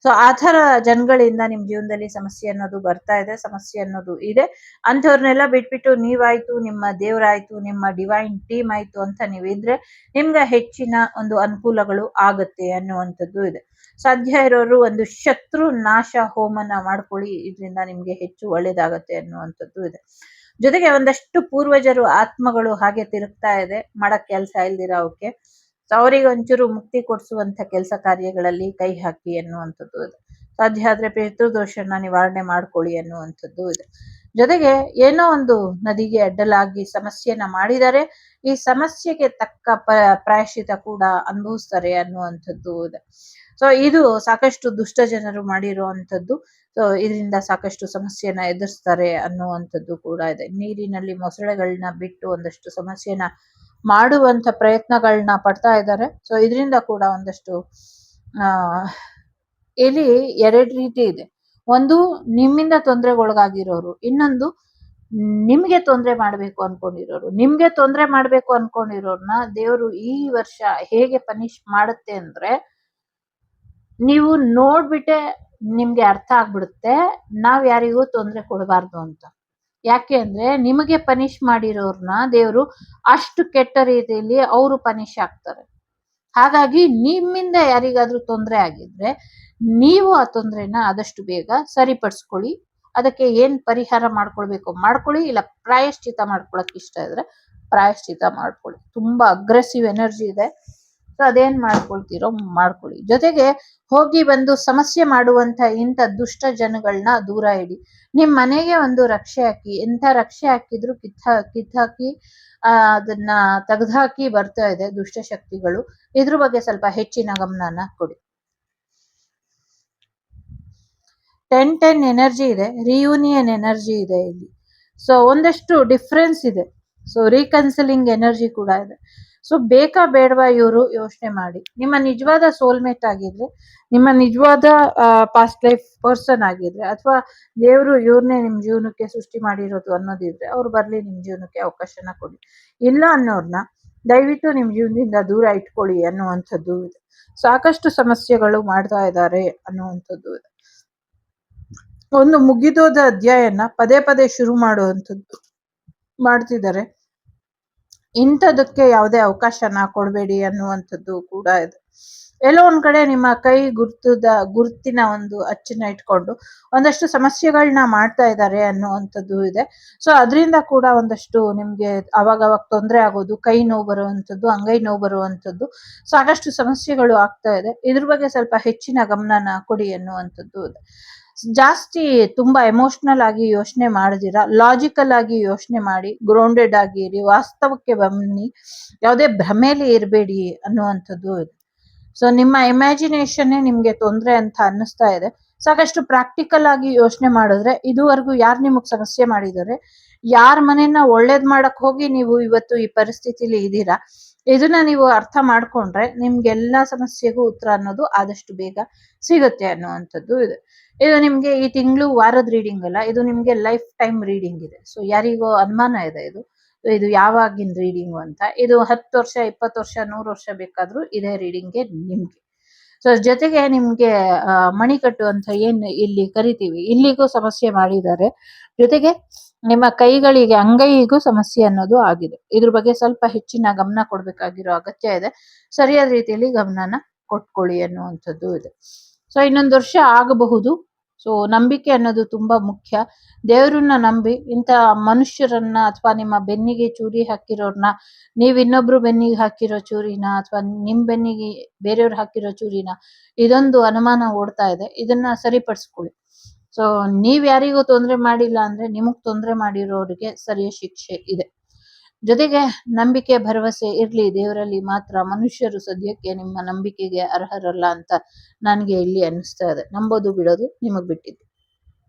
ಸೊ ಆ ಥರ ಜನಗಳಿಂದ ನಿಮ್ ಜೀವನದಲ್ಲಿ ಸಮಸ್ಯೆ ಅನ್ನೋದು ಬರ್ತಾ ಇದೆ, ಸಮಸ್ಯೆ ಅನ್ನೋದು ಇದೆ. ಅಂಥವ್ರನ್ನೆಲ್ಲ ಬಿಟ್ಬಿಟ್ಟು ನೀವಾಯ್ತು, ನಿಮ್ಮ ದೇವರಾಯ್ತು, ನಿಮ್ಮ ಡಿವೈನ್ ಟೀಮ್ ಆಯ್ತು ಅಂತ ನೀವಿದ್ರೆ ನಿಮ್ಗೆ ಹೆಚ್ಚಿನ ಒಂದು ಅನುಕೂಲಗಳು ಆಗತ್ತೆ ಅನ್ನುವಂಥದ್ದು ಇದೆ. ಸಾಧ್ಯ ಇರೋರು ಒಂದು ಶತ್ರು ನಾಶ ಹೋಮನ ಮಾಡ್ಕೊಳ್ಳಿ. ಇದರಿಂದ ನಿಮ್ಗೆ ಹೆಚ್ಚು ಒಳ್ಳೇದಾಗತ್ತೆ ಅನ್ನುವಂಥದ್ದು ಇದೆ. ಜೊತೆಗೆ ಒಂದಷ್ಟು ಪೂರ್ವಜರು ಆತ್ಮಗಳು ಹಾಗೆ ತಿರುಗ್ತಾ ಇದೆ, ಮಾಡಕ್ ಕೆಲ್ಸ ಇಲ್ದಿರ ಅವಕ್ಕೆ. ಅವರಿಗೆ ಒಂಚೂರು ಮುಕ್ತಿ ಕೊಡಿಸುವಂತ ಕೆಲಸ ಕಾರ್ಯಗಳಲ್ಲಿ ಕೈ ಹಾಕಿ ಅನ್ನುವಂಥದ್ದು ಇದೆ. ಸಾಧ್ಯ ಆದ್ರೆ ಪಿತೃದೋಷನ ನಿವಾರಣೆ ಮಾಡ್ಕೊಳ್ಳಿ ಅನ್ನುವಂಥದ್ದು ಇದೆ. ಜೊತೆಗೆ ಏನೋ ಒಂದು ನದಿಗೆ ಅಡ್ಡಲಾಗಿ ಸಮಸ್ಯೆನ ಮಾಡಿದರೆ ಈ ಸಮಸ್ಯೆಗೆ ತಕ್ಕ ಪ್ರಾಯಶ್ಚಿತ ಕೂಡ ಅನುಭವಿಸ್ತಾರೆ ಅನ್ನುವಂಥದ್ದು ಇದೆ. ಸೊ ಇದು ಸಾಕಷ್ಟು ದುಷ್ಟ ಜನರು ಮಾಡಿರುವಂಥದ್ದು. ಸೊ ಇದರಿಂದ ಸಾಕಷ್ಟು ಸಮಸ್ಯೆನ ಎದುರಿಸ್ತಾರೆ ಅನ್ನುವಂಥದ್ದು ಕೂಡ ಇದೆ. ನೀರಿನಲ್ಲಿ ಮೊಸಳೆಗಳನ್ನ ಬಿಟ್ಟು ಒಂದಷ್ಟು ಸಮಸ್ಯೆನ ಮಾಡುವಂತ ಪ್ರಯತ್ನಗಳನ್ನ ಪಡ್ತಾ ಇದ್ದಾರೆ. ಸೊ ಇದರಿಂದ ಕೂಡ ಒಂದಷ್ಟು ಇಲ್ಲಿ ಎರಡು ರೀತಿ ಇದೆ. ಒಂದು ನಿಮ್ಮಿಂದ ತೊಂದರೆಗೊಳಗಾಗಿರೋರು, ಇನ್ನೊಂದು ನಿಮ್ಗೆ ತೊಂದರೆ ಮಾಡ್ಬೇಕು ಅನ್ಕೊಂಡಿರೋರು. ನಿಮ್ಗೆ ತೊಂದರೆ ಮಾಡ್ಬೇಕು ಅನ್ಕೊಂಡಿರೋರ್ನ ದೇವರು ಈ ವರ್ಷ ಹೇಗೆ ಪನಿಷ್ ಮಾಡುತ್ತೆ ಅಂದ್ರೆ, ನೀವು ನೋಡ್ಬಿಟ್ಟೆ ನಿಮ್ಗೆ ಅರ್ಥ ಆಗ್ಬಿಡುತ್ತೆ ನಾವ್ ಯಾರಿಗೂ ತೊಂದರೆ ಕೊಡಬಾರ್ದು ಅಂತ. ಯಾಕೆ ಅಂದ್ರೆ ನಿಮಗೆ ಪನಿಷ್ ಮಾಡಿರೋರ್ನ ದೇವರು ಅಷ್ಟು ಕೆಟ್ಟ ರೀತಿಯಲ್ಲಿ ಅವರು ಪನಿಷ್ ಆಗ್ತಾರೆ. ಹಾಗಾಗಿ ನಿಮ್ಮಿಂದ ಯಾರಿಗಾದ್ರೂ ತೊಂದರೆ ಆಗಿದ್ರೆ ನೀವು ಆ ತೊಂದರೆನ ಆದಷ್ಟು ಬೇಗ ಸರಿಪಡಿಸ್ಕೊಳ್ಳಿ. ಅದಕ್ಕೆ ಏನ್ ಪರಿಹಾರ ಮಾಡ್ಕೊಳ್ಬೇಕು ಮಾಡ್ಕೊಳ್ಳಿ, ಇಲ್ಲ ಪ್ರಾಯಶ್ಚಿತ ಮಾಡ್ಕೊಳಕ್ ಇಷ್ಟ ಇದ್ರೆ ಪ್ರಾಯಶ್ಚಿತ ಮಾಡ್ಕೊಳ್ಳಿ. ತುಂಬಾ ಅಗ್ರೆಸಿವ್ ಎನರ್ಜಿ ಇದೆ. ಸೊ ಅದೇನ್ ಮಾಡ್ಕೊಳ್ತೀರೋ ಮಾಡ್ಕೊಳ್ಳಿ. ಜೊತೆಗೆ ಹೋಗಿ ಬಂದು ಸಮಸ್ಯೆ ಮಾಡುವಂತ ಇಂಥ ದುಷ್ಟ ಜನಗಳನ್ನ ದೂರ ಇಡಿ. ನಿಮ್ ಮನೆಗೆ ಒಂದು ರಕ್ಷೆ ಹಾಕಿ. ಎಂಥ ರಕ್ಷೆ ಹಾಕಿದ್ರು ಕಿತ್ತಾಕಿ ಅದನ್ನ ತೆಗೆದುಹಾಕಿ ಬರ್ತಾ ಇದೆ ದುಷ್ಟ ಶಕ್ತಿಗಳು. ಇದ್ರ ಬಗ್ಗೆ ಸ್ವಲ್ಪ ಹೆಚ್ಚಿನ ಗಮನನ ಕೊಡಿ. 10-10 ಎನರ್ಜಿ ಇದೆ, ರಿಯೂನಿಯನ್ ಎನರ್ಜಿ ಇದೆ ಇಲ್ಲಿ. ಸೊ ಒಂದಷ್ಟು ಡಿಫ್ರೆನ್ಸ್ ಇದೆ. ಸೊ ರೀಕನ್ಸಿಲಿಂಗ್ ಎನರ್ಜಿ ಕೂಡ ಇದೆ. ಸೊ ಬೇಕಾ ಬೇಡವಾ ಇವರು ಯೋಚನೆ ಮಾಡಿ. ನಿಮ್ಮ ನಿಜವಾದ ಸೋಲ್ಮೇಟ್ ಆಗಿದ್ರೆ, ನಿಮ್ಮ ನಿಜವಾದ ಪಾಸ್ಟ್ ಲೈಫ್ ಪರ್ಸನ್ ಆಗಿದ್ರೆ, ಅಥವಾ ದೇವರು ಇವ್ರನ್ನೇ ನಿಮ್ ಜೀವನಕ್ಕೆ ಸೃಷ್ಟಿ ಮಾಡಿರೋದು ಅನ್ನೋದಿದ್ರೆ ಅವ್ರು ಬರ್ಲಿ, ನಿಮ್ ಜೀವನಕ್ಕೆ ಅವಕಾಶನ ಕೊಡಿ. ಇಲ್ಲ ಅನ್ನೋರ್ನ ದಯವಿಟ್ಟು ನಿಮ್ ಜೀವನದಿಂದ ದೂರ ಇಟ್ಕೊಳ್ಳಿ ಅನ್ನುವಂಥದ್ದು ಇದೆ. ಸಾಕಷ್ಟು ಸಮಸ್ಯೆಗಳು ಮಾಡ್ತಾ ಇದ್ದಾರೆ ಅನ್ನುವಂಥದ್ದು ಇದೆ. ಒಂದು ಮುಗಿದೋದ ಅಧ್ಯಾಯನ ಪದೇ ಪದೇ ಶುರು ಮಾಡುವಂಥದ್ದು ಮಾಡ್ತಿದ್ದಾರೆ. ಇಂಥದಕ್ಕೆ ಯಾವುದೇ ಅವಕಾಶನ ಕೊಡಬೇಡಿ ಅನ್ನುವಂಥದ್ದು ಕೂಡ ಇದೆ. ಎಲ್ಲೋ ಒಂದ್ ಕಡೆ ನಿಮ್ಮ ಕೈ ಗುರುತಿನ ಒಂದು ಅಚ್ಚನ್ನ ಇಟ್ಕೊಂಡು ಒಂದಷ್ಟು ಸಮಸ್ಯೆಗಳನ್ನ ಮಾಡ್ತಾ ಇದ್ದಾರೆ ಅನ್ನುವಂಥದ್ದು ಇದೆ. ಸೊ ಅದರಿಂದ ಕೂಡ ಒಂದಷ್ಟು ನಿಮ್ಗೆ ಅವಾಗವಾಗ ತೊಂದರೆ ಆಗೋದು, ಕೈ ನೋವು ಬರುವಂಥದ್ದು, ಅಂಗೈ ನೋವು ಬರುವಂಥದ್ದು, ಸಾಕಷ್ಟು ಸಮಸ್ಯೆಗಳು ಆಗ್ತಾ ಇದೆ. ಇದ್ರ ಬಗ್ಗೆ ಸ್ವಲ್ಪ ಹೆಚ್ಚಿನ ಗಮನನ ಕೊಡಿ ಅನ್ನುವಂಥದ್ದು ಇದೆ. ಜಾಸ್ತಿ ತುಂಬಾ ಎಮೋಷನಲ್ ಆಗಿ ಯೋಚನೆ ಮಾಡದಿರ ಲಾಜಿಕಲ್ ಆಗಿ ಯೋಚನೆ ಮಾಡಿ, ಗ್ರೌಂಡೆಡ್ ಆಗಿ ಇರಿ, ವಾಸ್ತವಕ್ಕೆ ಬನ್ನಿ, ಯಾವುದೇ ಭ್ರಮೆಲಿ ಇರಬೇಡಿ ಅನ್ನುವಂಥದ್ದು ಇದೆ. ಸೊ ನಿಮ್ಮ ಇಮ್ಯಾಜಿನೇಷನ್ ನಿಮ್ಗೆ ತೊಂದರೆ ಅಂತ ಅನ್ನಿಸ್ತಾ ಇದೆ. ಸಾಕಷ್ಟು ಪ್ರಾಕ್ಟಿಕಲ್ ಆಗಿ ಯೋಚನೆ ಮಾಡಿದ್ರೆ, ಇದುವರೆಗೂ ಯಾರು ನಿಮಗ್ ಸಮಸ್ಯೆ ಮಾಡಿದ್ದಾರೆ, ಯಾರ ಮನೆಯನ್ನ ಒಳ್ಳೇದ್ ಮಾಡಕ್ ಹೋಗಿ ನೀವು ಇವತ್ತು ಈ ಪರಿಸ್ಥಿತಿಲಿ ಇದ್ದೀರಾ, ಇದನ್ನ ನೀವು ಅರ್ಥ ಮಾಡ್ಕೊಂಡ್ರೆ ನಿಮ್ಗೆಲ್ಲಾ ಸಮಸ್ಯೆಗೂ ಉತ್ತರ ಅನ್ನೋದು ಆದಷ್ಟು ಬೇಗ ಸಿಗುತ್ತೆ ಅನ್ನುವಂಥದ್ದು ಇದೆ. ಇದು ನಿಮ್ಗೆ ಈ ತಿಂಗಳು ವಾರದ ರೀಡಿಂಗ್ ಅಲ್ಲ, ಇದು ನಿಮ್ಗೆ ಲೈಫ್ ಟೈಮ್ ರೀಡಿಂಗ್ ಇದೆ. ಸೊ ಯಾರಿಗೋ ಅನುಮಾನ ಇದೆ ಇದು ಯಾವಾಗಿನ ರೀಡಿಂಗು ಅಂತ. ಇದು 10 ವರ್ಷ, 20 ವರ್ಷ, 100 ವರ್ಷ ಬೇಕಾದ್ರೂ ಇದೇ ರೀಡಿಂಗ್ಗೆ ನಿಮ್ಗೆ. ಸೊ ಜೊತೆಗೆ ನಿಮ್ಗೆ ಮಣಿಕಟ್ಟು ಅಂತ ಏನ್ ಇಲ್ಲಿ ಕರಿತೀವಿ, ಇಲ್ಲಿಗೂ ಸಮಸ್ಯೆ ಮಾಡಿದ್ದಾರೆ. ಜೊತೆಗೆ ನಿಮ್ಮ ಕೈಗಳಿಗೆ, ಅಂಗೈಗೂ ಸಮಸ್ಯೆ ಅನ್ನೋದು ಆಗಿದೆ. ಇದ್ರ ಬಗ್ಗೆ ಸ್ವಲ್ಪ ಹೆಚ್ಚಿನ ಗಮನ ಕೊಡ್ಬೇಕಾಗಿರೋ ಅಗತ್ಯ ಇದೆ. ಸರಿಯಾದ ರೀತಿಯಲ್ಲಿ ಗಮನನ ಕೊಟ್ಕೊಳ್ಳಿ ಅನ್ನುವಂಥದ್ದು ಇದೆ. ಸೊ ಇನ್ನೊಂದು ವರ್ಷ ಆಗಬಹುದು. ಸೊ ನಂಬಿಕೆ ಅನ್ನೋದು ತುಂಬಾ ಮುಖ್ಯ. ದೇವರನ್ನ ನಂಬಿ, ಇಂಥ ಮನುಷ್ಯರನ್ನ ಅಥವಾ ನಿಮ್ಮ ಬೆನ್ನಿಗೆ ಚೂರಿ ಹಾಕಿರೋರ್ನ, ನೀವ್ ಇನ್ನೊಬ್ರು ಬೆನ್ನಿಗೆ ಹಾಕಿರೋ ಚೂರಿನ, ಅಥವಾ ನಿಮ್ ಬೆನ್ನಿಗೆ ಬೇರೆಯವ್ರು ಹಾಕಿರೋ ಚೂರಿನ, ಇದೊಂದು ಅನುಮಾನ ಓಡ್ತಾ ಇದೆ. ಇದನ್ನ ಸರಿಪಡಿಸ್ಕೊಳ್ಳಿ. ಸೊ ನೀವ್ ಯಾರಿಗೂ ತೊಂದರೆ ಮಾಡಿಲ್ಲ ಅಂದ್ರೆ ನಿಮಗ್ ತೊಂದರೆ ಮಾಡಿರೋರಿಗೆ ಸರಿಯ ಶಿಕ್ಷೆ ಇದೆ. ಜೊತೆಗೆ ನಂಬಿಕೆ, ಭರವಸೆ ಇರ್ಲಿ ದೇವರಲ್ಲಿ ಮಾತ್ರ. ಮನುಷ್ಯರು ಸದ್ಯಕ್ಕೆ ನಿಮ್ಮ ನಂಬಿಕೆಗೆ ಅರ್ಹರಲ್ಲ ಅಂತ ನನಗೆ ಇಲ್ಲಿ ಅನ್ನಿಸ್ತಾ ಇದೆ. ನಂಬೋದು ಬಿಡೋದು ನಿಮಗ್ ಬಿಟ್ಟಿದ್ದು.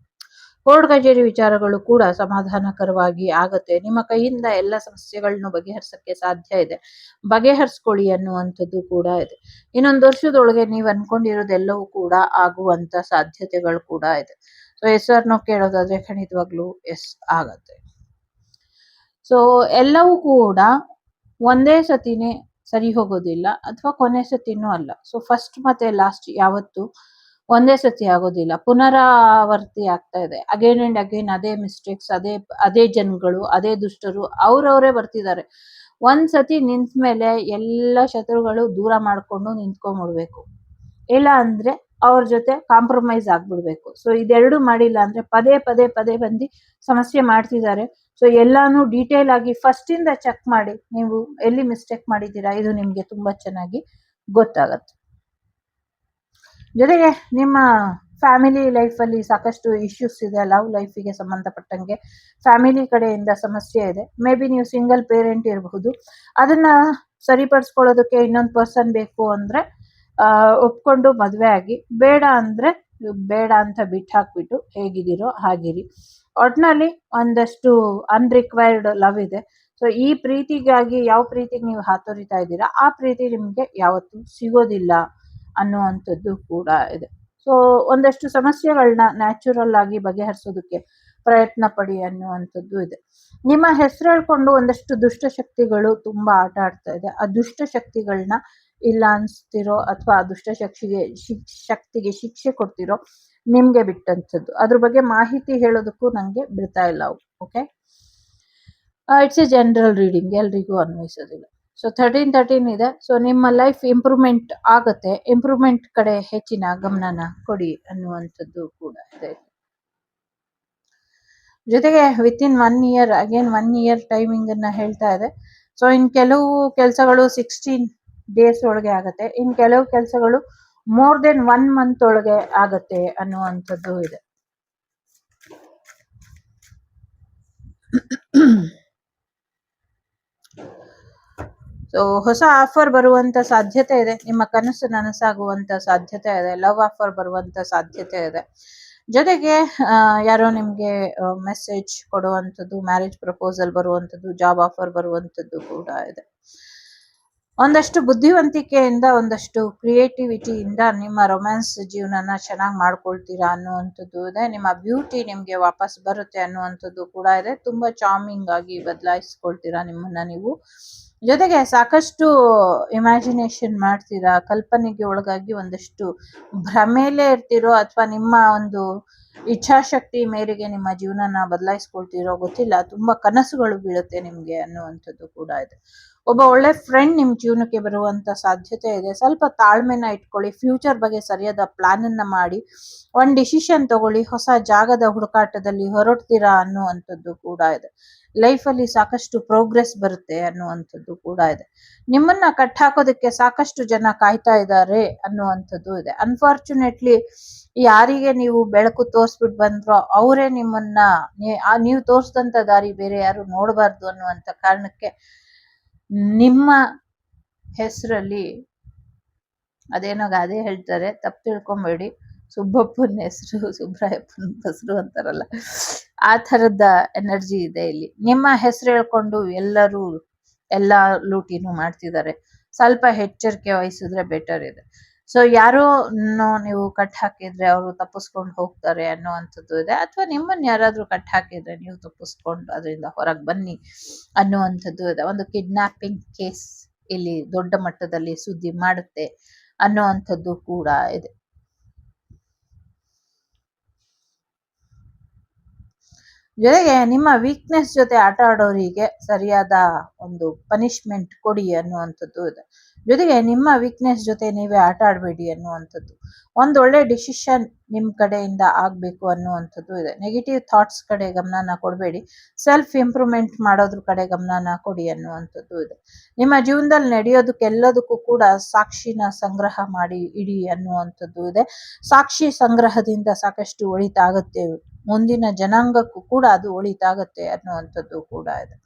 ಕೋರ್ಟ್ ಕಚೇರಿ ವಿಚಾರಗಳು ಕೂಡ ಸಮಾಧಾನಕರವಾಗಿ ಆಗತ್ತೆ. ನಿಮ್ಮ ಕೈಯಿಂದ ಎಲ್ಲ ಸಮಸ್ಯೆಗಳನ್ನು ಬಗೆಹರಿಸಕ್ಕೆ ಸಾಧ್ಯ ಇದೆ. ಬಗೆಹರಿಸ್ಕೊಳ್ಳಿ ಅನ್ನುವಂಥದ್ದು ಕೂಡ ಇದೆ. ಇನ್ನೊಂದು ವರ್ಷದೊಳಗೆ ನೀವು ಅನ್ಕೊಂಡಿರೋದೆಲ್ಲವೂ ಕೂಡ ಆಗುವಂತ ಸಾಧ್ಯತೆಗಳು ಕೂಡ ಇದೆ. ಸೊ ಎಸ್ ಆರ್ ನೋ ಕೇಳೋದಾದ್ರೆ ಖಂಡಿತವಾಗ್ಲೂ ಎಸ್ ಆಗತ್ತೆ. ಸೊ ಎಲ್ಲವೂ ಕೂಡ ಒಂದೇ ಸತಿನೇ ಸರಿ ಹೋಗೋದಿಲ್ಲ, ಅಥವಾ ಕೊನೆ ಸತಿನೂ ಅಲ್ಲ. ಸೊ ಫಸ್ಟ್ ಮತ್ತೆ ಲಾಸ್ಟ್ ಯಾವತ್ತು ಒಂದೇ ಸತಿ ಆಗೋದಿಲ್ಲ, ಪುನರಾವರ್ತಿ ಆಗ್ತಾ ಇದೆ. ಅಗೇನ್ ಅಂಡ್ ಅಗೇನ್ ಅದೇ ಮಿಸ್ಟೇಕ್ಸ್, ಅದೇ ಜನಗಳು, ಅದೇ ದುಷ್ಟರು ಅವ್ರವರೇ ಬರ್ತಿದ್ದಾರೆ. ಒಂದ್ ಸತಿ ನಿಂತ ಮೇಲೆ ಎಲ್ಲ ಶತ್ರುಗಳು ದೂರ ಮಾಡ್ಕೊಂಡು ನಿಂತ್ಕೊಂಡ್ಬಿಡ್ಬೇಕು. ಇಲ್ಲ ಅಂದ್ರೆ ಅವ್ರ ಜೊತೆ ಕಾಂಪ್ರಮೈಸ್ ಆಗ್ಬಿಡ್ಬೇಕು. ಸೊ ಇದೆರಡು ಮಾಡಿಲ್ಲ ಅಂದ್ರೆ ಪದೇ ಪದೇ ಪದೇ ಬಂದು ಸಮಸ್ಯೆ ಮಾಡ್ತಿದ್ದಾರೆ. ಸೊ ಎಲ್ಲಾನು ಡೀಟೇಲ್ ಆಗಿ ಫಸ್ಟ್ ಇಂದ ಚೆಕ್ ಮಾಡಿ ನೀವು ಎಲ್ಲಿ ಮಿಸ್ಟೇಕ್ ಮಾಡಿದ್ದೀರಾ, ಇದು ನಿಮ್ಗೆ ತುಂಬಾ ಚೆನ್ನಾಗಿ ಗೊತ್ತಾಗತ್ತೆ. ಜೊತೆಗೆ ನಿಮ್ಮ ಫ್ಯಾಮಿಲಿ ಲೈಫಲ್ಲಿ ಸಾಕಷ್ಟು ಇಶ್ಯೂಸ್ ಇದೆ. ಲವ್ ಲೈಫಿಗೆ ಸಂಬಂಧಪಟ್ಟಂಗೆ ಫ್ಯಾಮಿಲಿ ಕಡೆಯಿಂದ ಸಮಸ್ಯೆ ಇದೆ. ಮೇ ಬಿ ನೀವು ಸಿಂಗಲ್ ಪೇರೆಂಟ್ ಇರಬಹುದು. ಅದನ್ನ ಸರಿಪಡಿಸ್ಕೊಳ್ಳೋದಕ್ಕೆ ಇನ್ನೊಂದು ಪರ್ಸನ್ ಬೇಕು ಅಂದ್ರೆ ಒಪ್ಕೊಂಡು ಮದುವೆ ಆಗಿ, ಬೇಡ ಅಂದ್ರೆ ಬೇಡ ಅಂತ ಬಿಟ್ಟು ಹಾಕ್ಬಿಟ್ಟು ಹೇಗಿದ್ದೀರೋ ಹಾಗಿರಿ. ಒಟ್ನಲ್ಲಿ ಒಂದಷ್ಟು ಅನ್ರಿಕ್ವೈರ್ಡ್ ಲವ್ ಇದೆ. ಸೊ ಈ ಪ್ರೀತಿಗಾಗಿ, ಯಾವ ಪ್ರೀತಿಗೆ ನೀವು ಹಾತೊರಿತಾ ಇದ್ದೀರಾ ಆ ಪ್ರೀತಿ ನಿಮ್ಗೆ ಯಾವತ್ತೂ ಸಿಗೋದಿಲ್ಲ ಅನ್ನುವಂಥದ್ದು ಕೂಡ ಇದೆ. ಸೊ ಒಂದಷ್ಟು ಸಮಸ್ಯೆಗಳನ್ನ ನ್ಯಾಚುರಲ್ ಆಗಿ ಬಗೆಹರಿಸೋದಕ್ಕೆ ಪ್ರಯತ್ನ ಪಡಿ ಅನ್ನುವಂಥದ್ದು ಇದೆ. ನಿಮ್ಮ ಹೆಸರು ಹೇಳ್ಕೊಂಡು ಒಂದಷ್ಟು ದುಷ್ಟಶಕ್ತಿಗಳು ತುಂಬಾ ಆಟ ಆಡ್ತಾ ಇದೆ. ಆ ದುಷ್ಟಶಕ್ತಿಗಳನ್ನ ಇಲ್ಲ ಅನ್ಸ್ತಿರೋ ಅಥವಾ ಶಕ್ತಿಗೆ ಶಿಕ್ಷೆ ಕೊಡ್ತಿರೋ ನಿಮ್ಗೆ ಬಿಟ್ಟಂಥದ್ದು. ಅದ್ರ ಬಗ್ಗೆ ಮಾಹಿತಿ ಹೇಳೋದಕ್ಕೂ ನಂಗೆ ಬಿಡ್ತಾ ಇಲ್ಲ. Okay, it's A general reading, ಎಲ್ರಿಗೂ ಅನ್ವಯಿಸೋದಿಲ್ಲ. ಸೊ 13 ಇದೆ. ಸೊ ನಿಮ್ಮ ಲೈಫ್ ಇಂಪ್ರೂವ್ಮೆಂಟ್ ಆಗತ್ತೆ. ಇಂಪ್ರೂವ್ಮೆಂಟ್ ಕಡೆ ಹೆಚ್ಚಿನ ಗಮನನ ಕೊಡಿ ಅನ್ನುವಂಥದ್ದು ಕೂಡ ಇದೆ. ಜೊತೆಗೆ within 1 year, again 1 year timing ಅನ್ನ ಹೇಳ್ತಾ ಇದೆ. ಸೊ ಇನ್ ಕೆಲವು ಕೆಲಸಗಳು 16 ಡೇಸ್ ಒಳಗೆ ಆಗತ್ತೆ. ಇನ್ ಕೆಲವು ಕೆಲಸಗಳು ಮೋರ್ ದೆನ್ 1 ಮಂತ್ ಒಳಗೆ ಆಗತ್ತೆ ಅನ್ನುವಂಥದ್ದು ಇದೆ. ಸೊ ಹೊಸ ಆಫರ್ ಬರುವಂತ ಸಾಧ್ಯತೆ ಇದೆ. ನಿಮ್ಮ ಕನಸು ನನಸಾಗುವಂತ ಸಾಧ್ಯತೆ ಇದೆ. ಲವ್ ಆಫರ್ ಬರುವಂತ ಸಾಧ್ಯತೆ ಇದೆ. ಜೊತೆಗೆ ಯಾರೋ ನಿಮ್ಗೆ ಮೆಸೇಜ್ ಕೊಡುವಂಥದ್ದು, ಮ್ಯಾರೇಜ್ ಪ್ರಪೋಸಲ್ ಬರುವಂಥದ್ದು, ಜಾಬ್ ಆಫರ್ ಬರುವಂಥದ್ದು ಕೂಡ ಇದೆ. ಒಂದಷ್ಟು ಬುದ್ಧಿವಂತಿಕೆಯಿಂದ, ಒಂದಷ್ಟು ಕ್ರಿಯೇಟಿವಿಟಿಯಿಂದ ನಿಮ್ಮ ರೊಮ್ಯಾನ್ಸ್ ಜೀವನನ ಚೆನ್ನಾಗಿ ಮಾಡ್ಕೊಳ್ತೀರಾ ಅನ್ನುವಂಥದ್ದು ಇದೆ. ನಿಮ್ಮ ಬ್ಯೂಟಿ ನಿಮ್ಗೆ ವಾಪಸ್ ಬರುತ್ತೆ ಅನ್ನುವಂಥದ್ದು ಕೂಡ ಇದೆ. ತುಂಬಾ ಚಾರ್ಮಿಂಗ್ ಆಗಿ ಬದಲಾಯಿಸ್ಕೊಳ್ತೀರಾ ನಿಮ್ಮನ್ನ ನೀವು. ಜೊತೆಗೆ ಸಾಕಷ್ಟು ಇಮ್ಯಾಜಿನೇಷನ್ ಮಾಡ್ತೀರಾ, ಕಲ್ಪನೆಗೆ ಒಳಗಾಗಿ ಒಂದಷ್ಟು ಭ್ರಮೇಲೆ ಇರ್ತಿರೋ, ಅಥವಾ ನಿಮ್ಮ ಒಂದು ಇಚ್ಛಾಶಕ್ತಿ ಮೇರೆಗೆ ನಿಮ್ಮ ಜೀವನನ ಬದಲಾಯಿಸ್ಕೊಳ್ತಿರೋ ಗೊತ್ತಿಲ್ಲ. ತುಂಬಾ ಕನಸುಗಳು ಬೀಳುತ್ತೆ ನಿಮ್ಗೆ ಅನ್ನುವಂಥದ್ದು ಕೂಡ ಇದೆ. ಒಬ್ಬ ಒಳ್ಳೆ ಫ್ರೆಂಡ್ ನಿಮ್ಮ ಜೀವನಕ್ಕೆ ಬರುವಂತ ಸಾಧ್ಯತೆ ಇದೆ. ಸ್ವಲ್ಪ ತಾಳ್ಮೆನ ಇಟ್ಕೊಳ್ಳಿ. ಫ್ಯೂಚರ್ ಬಗ್ಗೆ ಸರಿಯಾದ ಪ್ಲಾನ್ ಅನ್ನ ಮಾಡಿ ಒಂದು ಡಿಸಿಷನ್ ತಗೊಳ್ಳಿ. ಹೊಸ ಜಾಗದ ಹುಡುಕಾಟದಲ್ಲಿ ಹೊರಡ್ತೀರಾ ಅನ್ನುವಂಥದ್ದು ಕೂಡ ಇದೆ. ಲೈಫಲ್ಲಿ ಸಾಕಷ್ಟು ಪ್ರೋಗ್ರೆಸ್ ಬರುತ್ತೆ ಅನ್ನುವಂಥದ್ದು ಕೂಡ ಇದೆ. ನಿಮ್ಮನ್ನ ಕಟ್ಟಾಕೋದಕ್ಕೆ ಸಾಕಷ್ಟು ಜನ ಕಾಯ್ತಾ ಇದ್ದಾರೆ ಅನ್ನುವಂಥದ್ದು ಇದೆ. ಅನ್ಫಾರ್ಚುನೇಟ್ಲಿ ಯಾರಿಗೆ ನೀವು ಬೆಳಕು ತೋರ್ಸ್ಬಿಟ್ಟು ಬಂದ್ರೋ ಅವರೇ ನಿಮ್ಮನ್ನ ನೀವು ತೋರಿಸಿದಂತ ದಾರಿ ಬೇರೆ ಯಾರು ನೋಡಬಾರ್ದು ಅನ್ನುವಂಥ ಕಾರಣಕ್ಕೆ ನಿಮ್ಮ ಹೆಸರಲ್ಲಿ ಅದೇನೋ ಗಾದೆ ಹೇಳ್ತಾರೆ, ತಪ್ಪು ತಿಳ್ಕೊಂಬೇಡಿ, ಸುಬ್ಬಪ್ಪನ ಹೆಸರು ಸುಬ್ರಾಯಪ್ಪನ ಹೆಸರು ಅಂತಾರಲ್ಲ, ಆ ಥರದ ಎನರ್ಜಿ ಇದೆ ಇಲ್ಲಿ. ನಿಮ್ಮ ಹೆಸರು ಹೇಳ್ಕೊಂಡು ಎಲ್ಲರೂ ಎಲ್ಲ ಲೂಟಿನೂ ಮಾಡ್ತಿದ್ದಾರೆ. ಸ್ವಲ್ಪ ಎಚ್ಚರಿಕೆ ವಹಿಸಿದ್ರೆ ಬೆಟರ್ ಇದೆ. ಸೊ ಯಾರೋ ನೀವು ಕಟ್ ಹಾಕಿದ್ರೆ ಅವರು ತಪ್ಪಿಸ್ಕೊಂಡು ಹೋಗ್ತಾರೆ ಅನ್ನುವಂಥದ್ದು ಇದೆ, ಅಥವಾ ನಿಮ್ಮನ್ನ ಯಾರಾದ್ರೂ ಕಟ್ ಹಾಕಿದ್ರೆ ನೀವು ತಪ್ಪಿಸ್ಕೊಂಡು ಅದರಿಂದ ಹೊರಗೆ ಬನ್ನಿ ಅನ್ನುವಂಥದ್ದು ಇದೆ. ಒಂದು ಕಿಡ್ನಾಪಿಂಗ್ ಕೇಸ್ ಇಲ್ಲಿ ದೊಡ್ಡ ಮಟ್ಟದಲ್ಲಿ ಸುದ್ದಿ ಮಾಡುತ್ತೆ ಅನ್ನುವಂಥದ್ದು ಕೂಡ ಇದೆ. ಜೊತೆಗೆ ನಿಮ್ಮ ವೀಕ್ನೆಸ್ ಜೊತೆ ಆಟ ಆಡೋರಿಗೆ ಸರಿಯಾದ ಒಂದು ಪನಿಷ್ಮೆಂಟ್ ಕೊಡಿ ಅನ್ನುವಂಥದ್ದು ಇದೆ. ಜೊತೆಗೆ ನಿಮ್ಮ ವೀಕ್ನೆಸ್ ಜೊತೆ ನೀವೇ ಆಟ ಆಡಬೇಡಿ ಅನ್ನುವಂಥದ್ದು. ಒಂದೊಳ್ಳೆ ಡಿಸಿಷನ್ ನಿಮ್ಮ ಕಡೆಯಿಂದ ಆಗಬೇಕು ಅನ್ನುವಂಥದ್ದು ಇದೆ. ನೆಗೆಟಿವ್ ಥಾಟ್ಸ್ ಕಡೆ ಗಮನನ ಕೊಡಬೇಡಿ, ಸೆಲ್ಫ್ ಇಂಪ್ರೂವ್ಮೆಂಟ್ ಮಾಡೋದ್ರ ಕಡೆ ಗಮನನ ಕೊಡಿ ಅನ್ನುವಂಥದ್ದು ಇದೆ. ನಿಮ್ಮ ಜೀವನದಲ್ಲಿ ನಡೆಯೋದಕ್ಕೆಲ್ಲದಕ್ಕೂ ಕೂಡ ಸಾಕ್ಷಿನ ಸಂಗ್ರಹ ಮಾಡಿ ಇಡಿ ಅನ್ನುವಂಥದ್ದು ಇದೆ. ಸಾಕ್ಷಿ ಸಂಗ್ರಹದಿಂದ ಸಾಕಷ್ಟು ಒಳಿತಾಗುತ್ತೆ, ಮುಂದಿನ ಜನಾಂಗಕ್ಕೂ ಕೂಡ ಅದು ಒಳಿತಾಗತ್ತೆ ಅನ್ನುವಂಥದ್ದು ಕೂಡ ಇದೆ.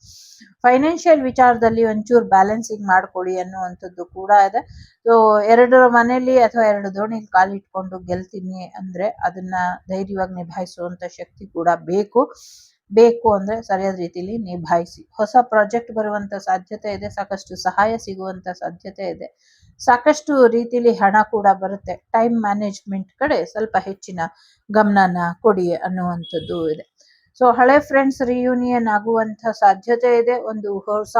ಫೈನಾನ್ಷಿಯಲ್ ವಿಚಾರದಲ್ಲಿ ಒಂಚೂರು ಬ್ಯಾಲೆನ್ಸಿಂಗ್ ಮಾಡ್ಕೊಳ್ಳಿ ಅನ್ನುವಂಥದ್ದು ಕೂಡ ಇದೆ. ಸೊ ಎರಡು ಮನೆಯಲ್ಲಿ ಅಥವಾ ಎರಡು ದೋಣಿಲಿ ಕಾಲಿಟ್ಕೊಂಡು ಗೆಲ್ತೀನಿ ಅಂದ್ರೆ ಅದನ್ನ ಧೈರ್ಯವಾಗಿ ನಿಭಾಯಿಸುವಂತ ಶಕ್ತಿ ಕೂಡ ಬೇಕು ಅಂದ್ರೆ ಸರಿಯಾದ ರೀತಿಯಲ್ಲಿ ನಿಭಾಯಿಸಿ. ಹೊಸ ಪ್ರಾಜೆಕ್ಟ್ ಬರುವಂತ ಸಾಧ್ಯತೆ ಇದೆ, ಸಾಕಷ್ಟು ಸಹಾಯ ಸಿಗುವಂತ ಸಾಧ್ಯತೆ ಇದೆ, ಸಾಕಷ್ಟು ರೀತಿಯಲ್ಲಿ ಹಣ ಕೂಡ ಬರುತ್ತೆ. ಟೈಮ್ ಮ್ಯಾನೇಜ್ಮೆಂಟ್ ಕಡೆ ಸ್ವಲ್ಪ ಹೆಚ್ಚಿನ ಗಮನನ ಕೊಡಿ ಅನ್ನುವಂಥದ್ದು ಇದೆ. ಸೊ ಹಳೆ ಫ್ರೆಂಡ್ಸ್ ರಿಯೂನಿಯನ್ ಆಗುವಂತ ಸಾಧ್ಯತೆ ಇದೆ. ಒಂದು ಹೊಸ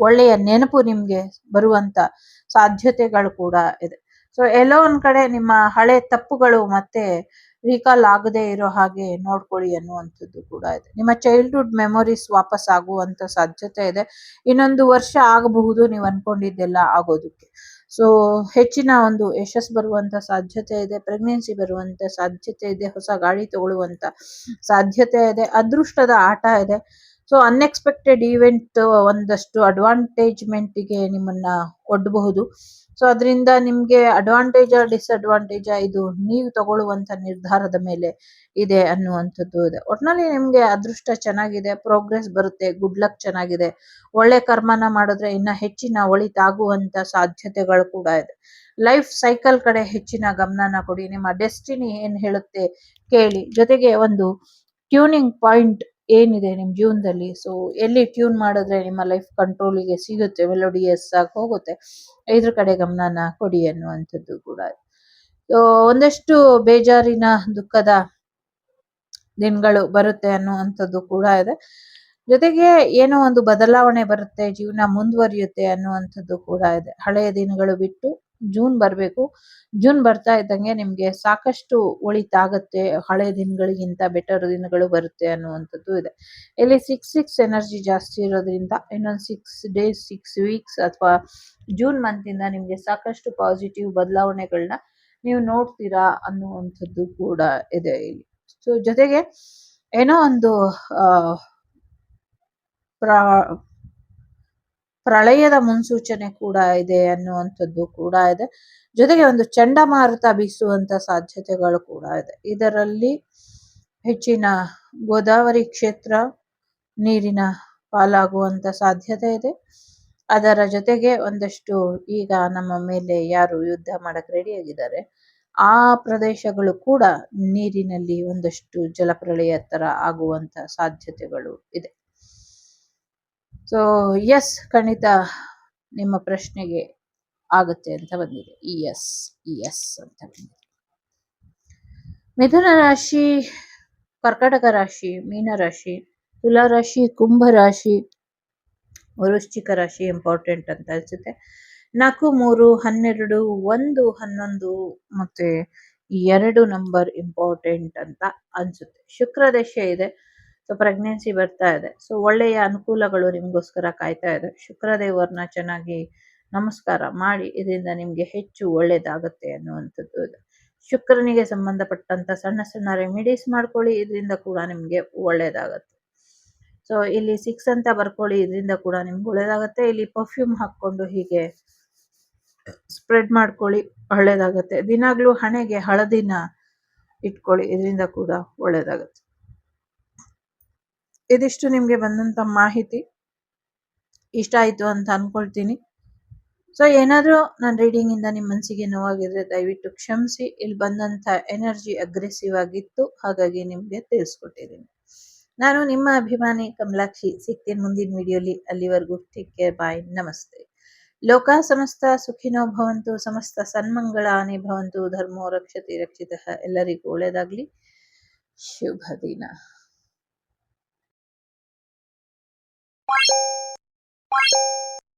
ಒಳ್ಳೆಯ ನೆನಪು ನಿಮ್ಗೆ ಬರುವಂತ ಸಾಧ್ಯತೆಗಳು ಕೂಡ ಇದೆ. ಸೊ ಎಲ್ಲೋ ಒಂದ್ ಕಡೆ ನಿಮ್ಮ ಹಳೆ ತಪ್ಪುಗಳು ಮತ್ತೆ ರೀಕಾಲ್ ಆಗದೆ ಇರೋ ಹಾಗೆ ನೋಡ್ಕೊಳ್ಳಿ ಅನ್ನುವಂಥದ್ದು ಕೂಡ ಇದೆ. ನಿಮ್ಮ ಚೈಲ್ಡ್ಹುಡ್ ಮೆಮೊರೀಸ್ ವಾಪಸ್ ಆಗುವಂತ ಸಾಧ್ಯತೆ ಇದೆ. ಇನ್ನೊಂದು ವರ್ಷ ಆಗಬಹುದು ನೀವು ಅನ್ಕೊಂಡಿದ್ದೆಲ್ಲ ಆಗೋದಕ್ಕೆ. ಸೊ ಹೆಚ್ಚಿನ ಒಂದು ಯಶಸ್ಸು ಬರುವಂತ ಸಾಧ್ಯತೆ ಇದೆ. ಪ್ರೆಗ್ನೆನ್ಸಿ ಬರುವಂತ ಸಾಧ್ಯತೆ ಇದೆ. ಹೊಸ ಗಾಡಿ ತಗೊಳ್ಳುವಂತ ಸಾಧ್ಯತೆ ಇದೆ. ಅದೃಷ್ಟದ ಆಟ ಇದೆ. ಸೊ ಅನ್ಎಕ್ಸ್ಪೆಕ್ಟೆಡ್ ಈವೆಂಟ್ ಒಂದಷ್ಟು ಅಡ್ವಾಂಟೇಜ್ಮೆಂಟ್ಗೆ ನಿಮ್ಮನ್ನ ಒಡ್ಡಬಹುದು. ಸೊ ಅದರಿಂದ ನಿಮ್ಗೆ ಅಡ್ವಾಂಟೇಜ್ ಡಿಸ್ಅಡ್ವಾಂಟೇಜ್ ಇದು ನೀವು ತಗೊಳ್ಳುವಂತ ನಿರ್ಧಾರದ ಮೇಲೆ ಇದೆ ಅನ್ನುವಂಥದ್ದು ಇದೆ. ಒಟ್ನಲ್ಲಿ ನಿಮ್ಗೆ ಅದೃಷ್ಟ ಚೆನ್ನಾಗಿದೆ, ಪ್ರೋಗ್ರೆಸ್ ಬರುತ್ತೆ, ಗುಡ್ ಲಕ್ ಚೆನ್ನಾಗಿದೆ. ಒಳ್ಳೆ ಕರ್ಮನ ಮಾಡಿದ್ರೆ ಇನ್ನ ಹೆಚ್ಚಿನ ಒಳಿತಾಗುವಂತ ಸಾಧ್ಯತೆಗಳು ಕೂಡ ಇದೆ. ಲೈಫ್ ಸೈಕಲ್ ಕಡೆ ಹೆಚ್ಚಿನ ಗಮನನ ಕೊಡಿ. ನಿಮ್ಮ ಡೆಸ್ಟಿನಿ ಏನ್ ಹೇಳುತ್ತೆ ಕೇಳಿ. ಜೊತೆಗೆ ಒಂದು ಟ್ಯೂನಿಂಗ್ ಪಾಯಿಂಟ್ ಏನಿದೆ ನಿಮ್ಮ ಜೀವನದಲ್ಲಿ, ಸೊ ಎಲ್ಲಿ ಟ್ಯೂನ್ ಮಾಡಿದ್ರೆ ನಿಮ್ಮ ಲೈಫ್ ಕಂಟ್ರೋಲಿಗೆ ಸಿಗುತ್ತೆ, ಮೆಲೋಡಿಯಸ್ ಆಗಿ ಹೋಗುತ್ತೆ, ಇದ್ರ ಕಡೆ ಗಮನನ ಕೊಡಿ ಅನ್ನುವಂಥದ್ದು ಕೂಡ ಇದೆ. ಸೊ ಒಂದಷ್ಟು ಬೇಜಾರಿನ ದುಃಖದ ದಿನಗಳು ಬರುತ್ತೆ ಅನ್ನುವಂಥದ್ದು ಕೂಡ ಇದೆ. ಜೊತೆಗೆ ಏನೋ ಒಂದು ಬದಲಾವಣೆ ಬರುತ್ತೆ, ಜೀವನ ಮುಂದುವರಿಯುತ್ತೆ ಅನ್ನುವಂಥದ್ದು ಕೂಡ ಇದೆ. ಹಳೆಯ ದಿನಗಳು ಬಿಟ್ಟು ಜೂನ್ ಬರಬೇಕು. ಜೂನ್ ಬರ್ತಾ ಇದ್ದಂಗೆ ನಿಮ್ಗೆ ಸಾಕಷ್ಟು ಒಳಿತಾಗತ್ತೆ, ಹಳೆ ದಿನಗಳಿಗಿಂತ ಬೆಟರ್ ದಿನಗಳು ಬರುತ್ತೆ ಅನ್ನುವಂಥದ್ದು ಇದೆ. ಇಲ್ಲಿ 6 ಎನರ್ಜಿ ಜಾಸ್ತಿ ಇರೋದ್ರಿಂದ ಇನ್ನೊಂದು 6 ಡೇಸ್ 6 ವೀಕ್ಸ್ ಅಥವಾ ಜೂನ್ ಮಂತಿಂದ ನಿಮ್ಗೆ ಸಾಕಷ್ಟು ಪಾಸಿಟಿವ್ ಬದಲಾವಣೆಗಳನ್ನ ನೀವು ನೋಡ್ತೀರಾ ಅನ್ನುವಂಥದ್ದು ಕೂಡ ಇದೆ ಇಲ್ಲಿ. ಸೊ ಜೊತೆಗೆ ಏನೋ ಒಂದು ಪ್ರಳಯದ ಮುನ್ಸೂಚನೆ ಕೂಡ ಇದೆ ಅನ್ನುವಂಥದ್ದು ಕೂಡ ಇದೆ. ಜೊತೆಗೆ ಒಂದು ಚಂಡಮಾರುತ ಬೀಸುವಂತ ಸಾಧ್ಯತೆಗಳು ಕೂಡ ಇದೆ. ಇದರಲ್ಲಿ ಹೆಚ್ಚಿನ ಗೋದಾವರಿ ಕ್ಷೇತ್ರ ನೀರಿನ ಪಾಲಾಗುವಂತ ಸಾಧ್ಯತೆ ಇದೆ. ಅದರ ಜೊತೆಗೆ ಒಂದಷ್ಟು ಈಗ ನಮ್ಮ ಮೇಲೆ ಯಾರು ಯುದ್ಧ ಮಾಡಕ್ ರೆಡಿಯಾಗಿದ್ದಾರೆ ಆ ಪ್ರದೇಶಗಳು ಕೂಡ ನೀರಿನಲ್ಲಿ ಒಂದಷ್ಟು ಜಲಪ್ರಳಯ ತರ ಆಗುವಂತ ಸಾಧ್ಯತೆಗಳು ಇದೆ. ಸೊ ಎಸ್, ಖಂಡಿತ ನಿಮ್ಮ ಪ್ರಶ್ನೆಗೆ ಆಗುತ್ತೆ ಅಂತ ಬಂದಿದೆ. ಎಸ್ ಅಂತ ಬಂದಿದೆ. ಮಿಥುನ ರಾಶಿ, ಕರ್ಕಟಕ ರಾಶಿ, ಮೀನ ರಾಶಿ, ತುಲಾ ರಾಶಿ, ಕುಂಭ ರಾಶಿ, ವೃಶ್ಚಿಕ ರಾಶಿ ಇಂಪಾರ್ಟೆಂಟ್ ಅಂತ ಅನ್ಸುತ್ತೆ. 4, 3, 12, 1, 11 ಮತ್ತೆ 2 ನಂಬರ್ ಇಂಪಾರ್ಟೆಂಟ್ ಅಂತ ಅನ್ಸುತ್ತೆ. ಶುಕ್ರ ದಶೆ ಇದೆ. ಸೊ ಪ್ರೆಗ್ನೆನ್ಸಿ ಬರ್ತಾ ಇದೆ. ಸೊ ಒಳ್ಳೆಯ ಅನುಕೂಲಗಳು ನಿಮಗೋಸ್ಕರ ಕಾಯ್ತಾ ಇದೆ. ಶುಕ್ರದೇವರನ್ನ ಚೆನ್ನಾಗಿ ನಮಸ್ಕಾರ ಮಾಡಿ, ಇದರಿಂದ ನಿಮಗೆ ಹೆಚ್ಚು ಒಳ್ಳೇದಾಗುತ್ತೆ ಅನ್ನುವಂಥದ್ದು ಇದೆ. ಶುಕ್ರನಿಗೆ ಸಂಬಂಧಪಟ್ಟಂತ ಸಣ್ಣ ಸಣ್ಣ ರೆಮಿಡೀಸ್ ಮಾಡ್ಕೊಳ್ಳಿ, ಇದರಿಂದ ಕೂಡ ನಿಮಗೆ ಒಳ್ಳೇದಾಗತ್ತೆ. ಸೊ ಇಲ್ಲಿ 6 ಅಂತ ಬರ್ಕೊಳ್ಳಿ, ಇದರಿಂದ ಕೂಡ ನಿಮ್ಗೆ ಒಳ್ಳೇದಾಗತ್ತೆ. ಇಲ್ಲಿ ಪರ್ಫ್ಯೂಮ್ ಹಾಕ್ಕೊಂಡು ಹೀಗೆ ಸ್ಪ್ರೆಡ್ ಮಾಡ್ಕೊಳ್ಳಿ, ಒಳ್ಳೇದಾಗತ್ತೆ. ದಿನಾಗ್ಲೂ ಹಣೆಗೆ ಹಳದಿನ ಇಟ್ಕೊಳ್ಳಿ, ಇದರಿಂದ ಕೂಡ ಒಳ್ಳೇದಾಗತ್ತೆ. ಇದಿಷ್ಟು ನಿಮ್ಗೆ ಬಂದಂತ ಮಾಹಿತಿ ಇಷ್ಟ ಆಯ್ತು ಅಂತ ಅನ್ಕೊಳ್ತೀನಿ. ಸೊ ಏನಾದರೂ ನನ್ನ ರೀಡಿಂಗ್ ಇಂದ ನಿಮ್ಮ ಮನಸ್ಸಿಗೆ ನೋವಾಗಿದ್ರೆ ದಯವಿಟ್ಟು ಕ್ಷಮಿಸಿ. ಇಲ್ಲಿ ಬಂದಂತ ಎನರ್ಜಿ ಅಗ್ರೆಸಿವ್ ಆಗಿತ್ತು, ಹಾಗಾಗಿ ನಿಮ್ಗೆ ತಿಳಿಸ್ಕೊಟ್ಟಿದ್ದೀನಿ. ನಾನು ನಿಮ್ಮ ಅಭಿಮಾನಿ ಕಮಲಾಕ್ಷಿ. ಸಿಗ್ತೀನಿ ಮುಂದಿನ ವಿಡಿಯೋಲಿ. ಅಲ್ಲಿವರೆಗೂ ಟೇಕ್ ಕೇರ್, ಬಾಯ್, ನಮಸ್ತೆ. ಲೋಕ ಸಮಸ್ತ ಸುಖಿನೋ ಭವಂತು, ಸಮಸ್ತ ಸನ್ಮಂಗಳಾನಿ ಭವಂತು, ಧರ್ಮೋ ರಕ್ಷತಿ ರಕ್ಷಿತಃ. ಎಲ್ಲರಿಗೂ ಒಳ್ಳೇದಾಗ್ಲಿ. ಶುಭ ದಿನ.